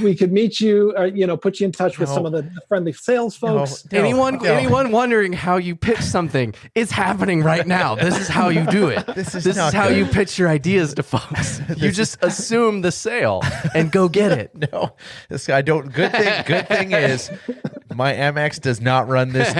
We could meet you, put you in touch with some of the friendly sales folks.
Anyone wondering how you pitch something, it's happening right now. This is how you do it. This is how you pitch your ideas to folks. You just assume the sale and go get it.
No, this guy don't. Good thing is, my Amex does not run this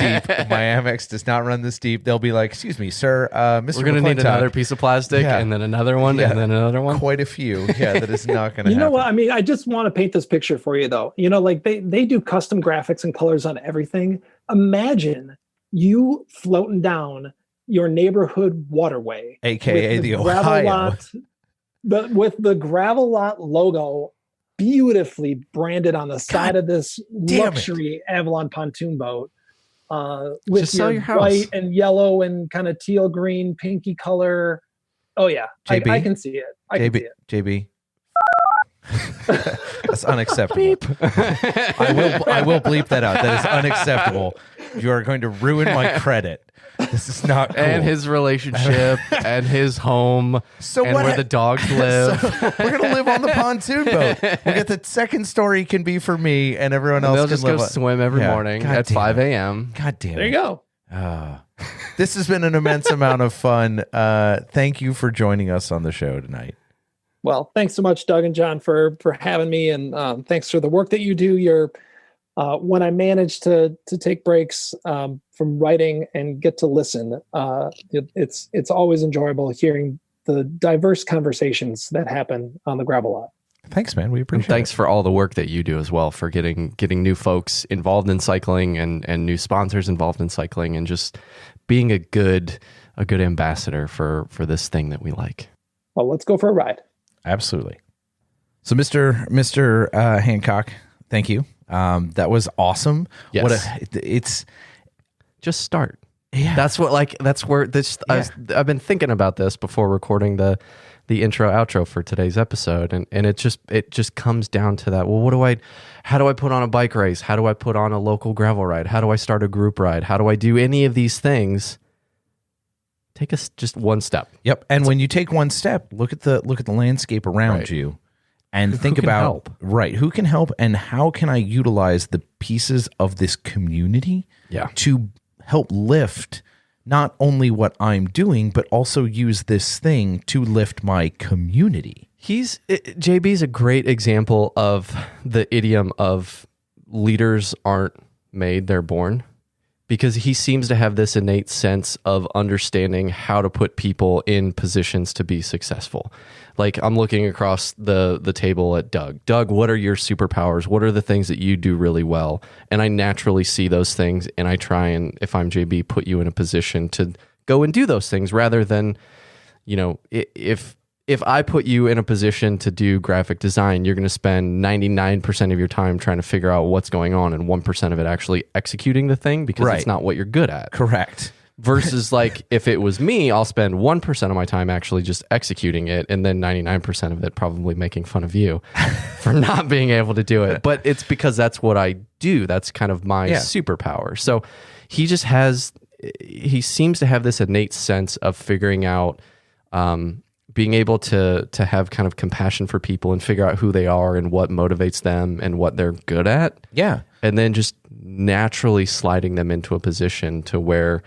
deep. They'll be like, "Excuse me, sir, Mr.
We're going to need another piece of plastic, and then another one, and then another one."
Quite a few. Yeah, that is not going to happen.
You know what? I mean, I just want to paint this picture for you, though. Like they do custom graphics and colors on everything. Imagine you floating down your neighborhood waterway,
aka the Ohio
lot, with the gravel lot logo beautifully branded on the side of this luxury Avalon pontoon boat, with
just
your white and yellow and kind of teal green pinky color. Oh yeah,
JB,
I can see it. I can see it.
JB, that's unacceptable. I will bleep that out. That is unacceptable. You are going to ruin my credit. This is not cool.
And his relationship and his home and where the dogs live.
So we're going to live on the pontoon boat. We'll get the second story can be for me, and everyone else
they'll
can
just
live
go swim every morning at 5 a.m.
God damn it.
There you go.
This has been an immense amount of fun. Thank you for joining us on the show tonight.
Well, thanks so much, Doug and John, for having me, and thanks for the work that you do. When I manage to take breaks from writing and get to listen, it's always enjoyable hearing the diverse conversations that happen on the gravel lot.
Thanks, man. We appreciate it.
Thanks for all the work that you do as well, for getting new folks involved in cycling and new sponsors involved in cycling, and just being a good ambassador for this thing that we like.
Well, let's go for a ride.
Absolutely. So, Mr. Hancock, thank you. That was awesome.
Yes.
It's
just start.
Yeah.
That's where this. Yeah. I've been thinking about this before recording the intro outro for today's episode, and it just comes down to that. Well, how do I put on a bike race? How do I put on a local gravel ride? How do I start a group ride? How do I do any of these things? Take us just one step.
Yep. And when you take one step, look at the landscape around you. And think about who can help, and how can I utilize the pieces of this community to help lift not only what I'm doing, but also use this thing to lift my community.
JB's a great example of the idiom of leaders aren't made, they're born. Because he seems to have this innate sense of understanding how to put people in positions to be successful. Like, I'm looking across the table at Doug. Doug, what are your superpowers? What are the things that you do really well? And I naturally see those things, and I try and, if I'm JB, put you in a position to go and do those things, rather than, if I put you in a position to do graphic design, you're going to spend 99% of your time trying to figure out what's going on, and 1% of it actually executing the thing, because it's not what you're good at.
Correct.
Versus like if it was me, I'll spend 1% of my time actually just executing it, and then 99% of it probably making fun of you for not being able to do it. But it's because that's what I do. That's kind of my superpower. So he seems to have this innate sense of figuring out, being able to have kind of compassion for people and figure out who they are and what motivates them and what they're good at.
Yeah.
And then just naturally sliding them into a position to where,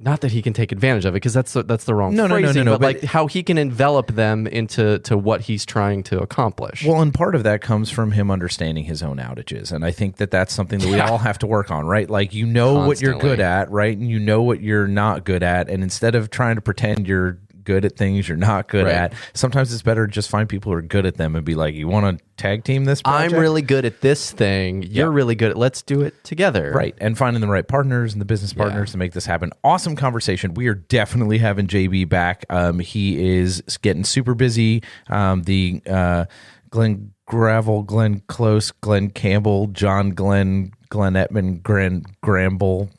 not that he can take advantage of it, because that's the wrong phrasing, but like how he can envelop them into what he's trying to accomplish.
Well, and part of that comes from him understanding his own outages, and I think that that's something that we all have to work on, right? Like, you know what you're good at, right? And you know what you're not good at, and instead of trying to pretend you're good at things you're not good at, sometimes it's better to just find people who are good at them and be like, you want to tag team this project?
I'm really good at this thing. You're really good at, let's do it together.
Right. And finding the right partners and the business partners to make this happen. Awesome conversation. We are definitely having JB back. He is getting super busy. The Glenn Gravel, Glenn Close, Glenn Campbell, John Glenn Edmund, Gramble,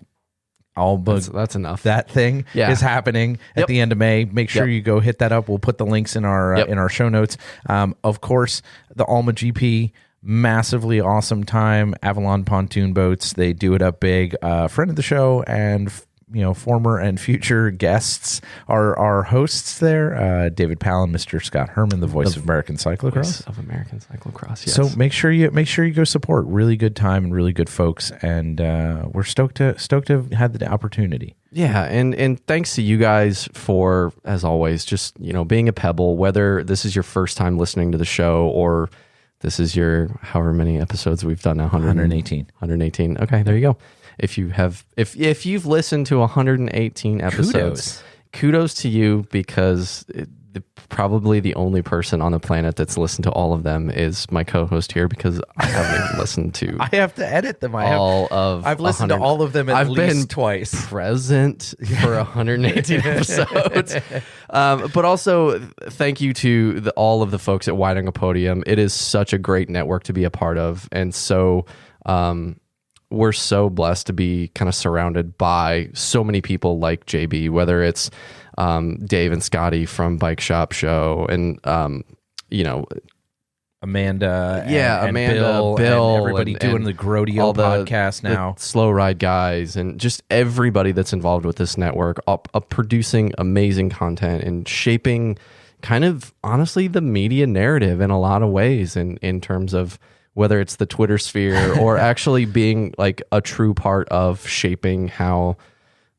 that's enough.
That thing is happening at the end of May. Make sure you go hit that up. We'll put the links in our show notes. Of course, the Alma GP, massively awesome time. Avalon pontoon boats, they do it up big. Friend of the show and former and future guests are hosts there. David Palin, Mr. Scott Herman, the voice of American Cyclocross.
Voice of American Cyclocross. Yes.
So make sure you go support. Really good time and really good folks, and we're stoked to have had the opportunity.
Yeah, and thanks to you guys for, as always, just being a pebble. Whether this is your first time listening to the show or this is your however many episodes we've done now,
118.
118. Okay, there you go. If you've listened to 118 episodes, kudos to you, because probably the only person on the planet that's listened to all of them is my co-host here, because I haven't even listened to.
I have to edit them.
I've
listened to all of them at least twice.
Present for 118 episodes. But also thank you to all of the folks at Wide Angle Podium. It is such a great network to be a part of, and so. We're so blessed to be kind of surrounded by so many people like JB, whether it's Dave and Scotty from Bike Shop Show and,
Amanda,
Amanda,
Bill, and everybody doing the Grodio podcast now.
The Slow Ride guys, and just everybody that's involved with this network, up producing amazing content and shaping kind of, honestly, the media narrative in a lot of ways, in terms of whether it's the Twitter sphere or actually being like a true part of shaping how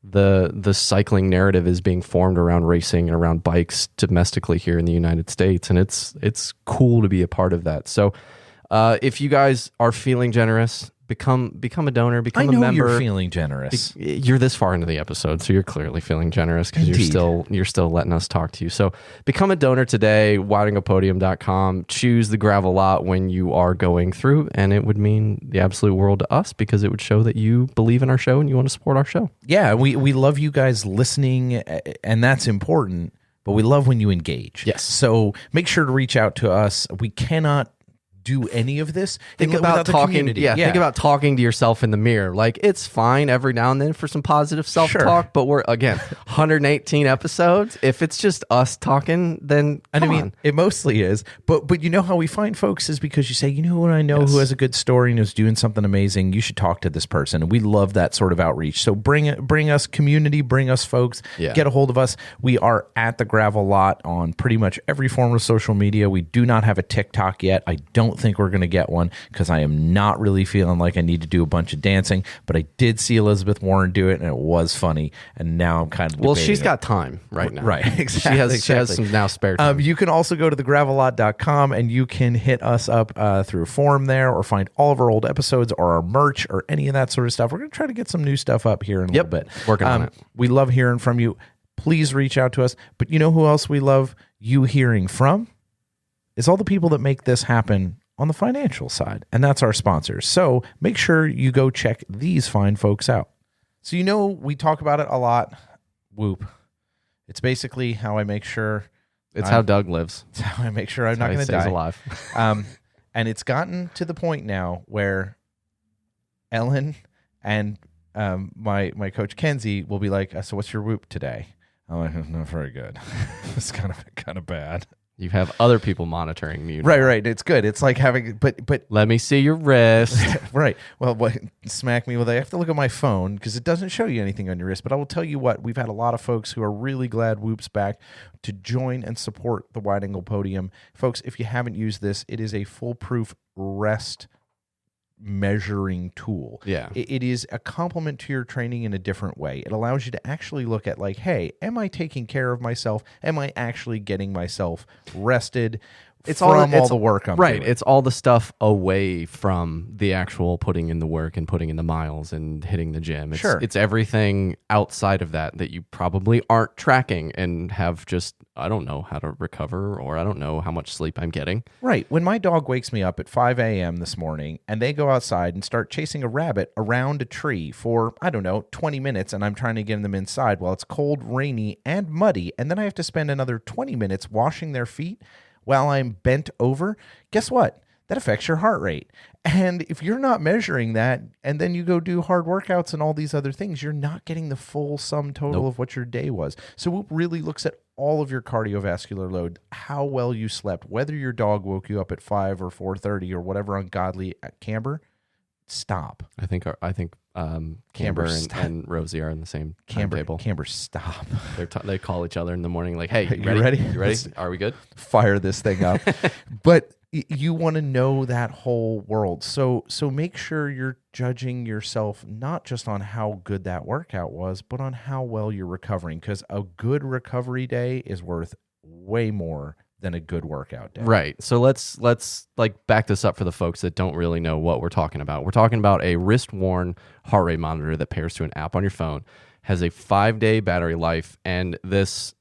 the cycling narrative is being formed around racing and around bikes domestically here in the United States. And it's cool to be a part of that. So if you guys are feeling generous, become a donor, become a member. I know
you're feeling generous.
You're this far into the episode, so you're clearly feeling generous, because you're still letting us talk to you. So become a donor today, wideanglepodium.com. Choose the gravel lot when you are going through, and it would mean the absolute world to us, because it would show that you believe in our show and you want to support our show.
Yeah, we love you guys listening, and that's important, but we love when you engage.
Yes.
So make sure to reach out to us. We cannot do any of this.
Think about talking. Think about talking to yourself in the mirror. Like, it's fine every now and then for some positive self-talk, but we're, again, 118 episodes. If it's just us talking, then come on.
It mostly is. But you know how we find folks is because you say, what I know who has a good story and is doing something amazing. You should talk to this person. And we love that sort of outreach. So bring us community, bring us folks.
Yeah.
Get a hold of us. We are at the Gravel Lot on pretty much every form of social media. We do not have a TikTok yet. I don't think we're going to get one, because I am not really feeling like I need to do a bunch of dancing, but I did see Elizabeth Warren do it, and it was funny, and now I'm kind of
she's got time right now.
Right, exactly.
She has some now spare time.
You can also go to thegravellot.com, and you can hit us up through a forum there, or find all of our old episodes or our merch or any of that sort of stuff. We're going to try to get some new stuff up here in a little bit.
Working on it.
We love hearing from you. Please reach out to us. But you know who else we love you hearing from? Is all the people that make this happen on the financial side, and that's our sponsors. So make sure you go check these fine folks out. So we talk about it a lot. Whoop. It's basically how I make sure.
It's how Doug lives.
It's how I make sure I'm not going to die.
He's alive.
And it's gotten to the point now where Ellen and my coach Kenzie will be like, so what's your whoop today? I'm like, not very good. It's kind of bad.
You have other people monitoring you.
Right. It's good. It's like having, but
let me see your wrist.
Right. Well, smack me. Well, I have to look at my phone because it doesn't show you anything on your wrist. But I will tell you what, we've had a lot of folks who are really glad Whoop's back to join and support the Wide Angle Podium. Folks, if you haven't used this, it is a foolproof rest measuring tool.
Yeah.
It is a complement to your training in a different way. It allows you to actually look at like, hey, am I taking care of myself? Am I actually getting myself rested all the work I'm doing?
It's all the stuff away from the actual putting in the work and putting in the miles and hitting the gym. It's everything outside of that you probably aren't tracking and have just, I don't know how to recover, or I don't know how much sleep I'm getting.
Right. When my dog wakes me up at 5 a.m. this morning and they go outside and start chasing a rabbit around a tree for, 20 minutes, and I'm trying to get them inside while it's cold, rainy, and muddy, and then I have to spend another 20 minutes washing their feet while I'm bent over, guess what? That affects your heart rate. And if you're not measuring that, and then you go do hard workouts and all these other things, you're not getting the full sum total of what your day was. So Whoop really looks at all of your cardiovascular load, how well you slept, whether your dog woke you up at 5 or 4:30 or whatever ungodly at Camber. Stop.
I think Camber and Rosie are in the same table.
Camber, stop.
They call each other in the morning like, hey,
you ready?
You ready? Are we good?
Fire this thing up. But you want to know that whole world. So make sure you're judging yourself not just on how good that workout was, but on how well you're recovering, because a good recovery day is worth way more than a good workout day.
Right. So let's like back this up for the folks that don't really know what we're talking about. We're talking about a wrist-worn heart rate monitor that pairs to an app on your phone, has a 5-day battery life, and this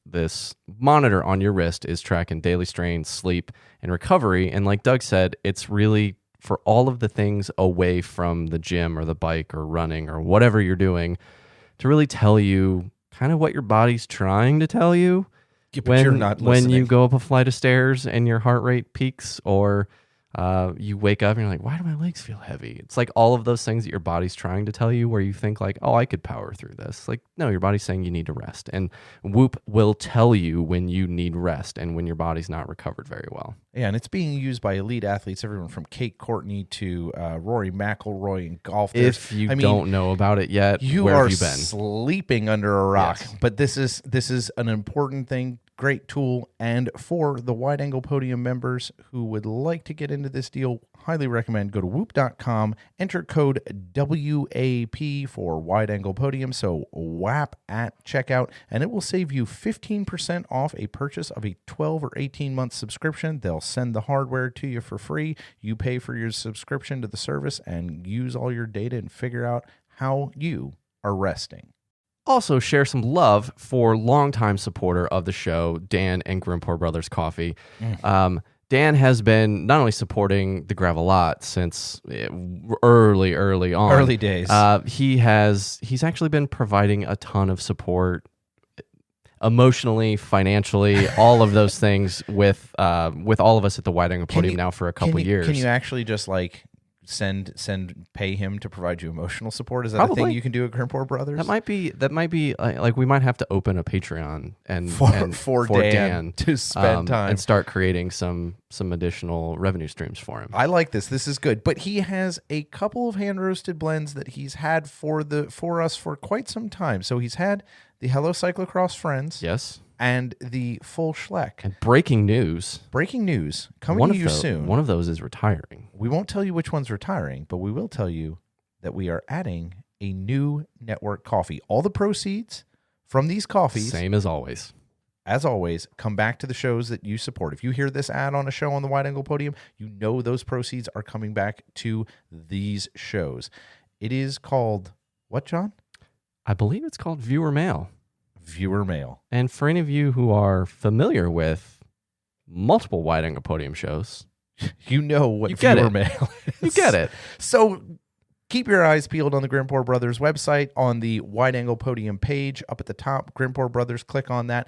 monitor on your wrist is tracking daily strain, sleep, and recovery. And like Doug said, it's really for all of the things away from the gym or the bike or running or whatever you're doing to really tell you kind of what your body's trying to tell you.
Yeah, but you're not listening.
When you go up a flight of stairs and your heart rate peaks, or you wake up and you're like, why do my legs feel heavy? It's like all of those things that your body's trying to tell you, where you think like, oh, I could power through this. Like, no, your body's saying you need to rest. And Whoop will tell you when you need rest and when your body's not recovered very well.
Yeah, and it's being used by elite athletes, everyone from Kate Courtney to Rory McIlroy in golf.
If you don't know about it yet, where have you been?
Sleeping under a rock.
Yes.
But this is an important thing. Great tool. And for the Wide Angle Podium members who would like to get into this deal, highly recommend go to whoop.com, enter code WAP for Wide Angle Podium, so WAP at checkout, and it will save you 15% off a purchase of a 12 or 18-month subscription. They'll send the hardware to you for free. You pay for your subscription to the service and use all your data and figure out how you are resting.
Also, share some love for longtime supporter of the show, Dan and Grimport Brothers Coffee. Dan has been not only supporting the Gravelot since early on.
Early days.
He's actually been providing a ton of support emotionally, financially, all of those things with all of us at the Wide Angle Podium now for a couple years.
Can you actually just like pay him to provide you emotional support? Is that a thing you can do at Grimport Brothers?
That might be like we might have to open a Patreon and
for Dan to spend time
and start creating some additional revenue streams for him.
I like this. This is good. But he has a couple of hand roasted blends that he's had for us for quite some time. So he's had the Hello Cyclocross Friends.
Yes.
And the full Schleck.
And breaking news
coming to you soon.
One of those is retiring.
We won't tell you which one's retiring, but we will tell you that we are adding a new network coffee. All the proceeds from these coffees,
same as always,
come back to the shows that you support. If you hear this ad on a show on the Wide Angle Podium, you know those proceeds are coming back to these shows. It is called what, John?
I believe it's called Viewer Mail.
Viewer Mail.
And for any of you who are familiar with multiple Wide Angle Podium shows,
you know what Viewer Mail is.
You get it.
So keep your eyes peeled on the Grimport Brothers website, on the Wide Angle Podium page up at the top. Grimport Brothers, click on that.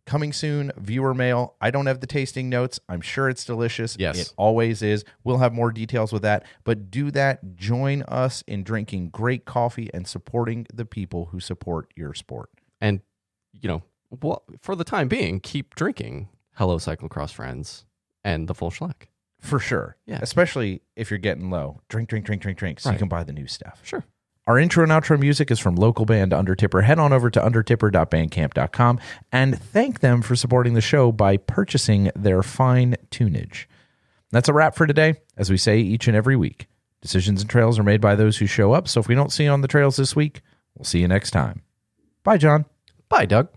Coming soon, viewer mail. I don't have the tasting notes. I'm sure it's delicious.
Yes.
It always is. We'll have more details with that. But do that. Join us in drinking great coffee and supporting the people who support your sport.
And, well, for the time being, keep drinking Hello Cyclocross Friends and the full schleck.
For sure.
Yeah.
Especially if you're getting low. Drink. So you can buy the new stuff.
Sure.
Our intro and outro music is from local band Undertipper. Head on over to undertipper.bandcamp.com and thank them for supporting the show by purchasing their fine tunage. That's a wrap for today. As we say each and every week, decisions and trails are made by those who show up. So if we don't see you on the trails this week, we'll see you next time. Bye, John.
Bye, Doug.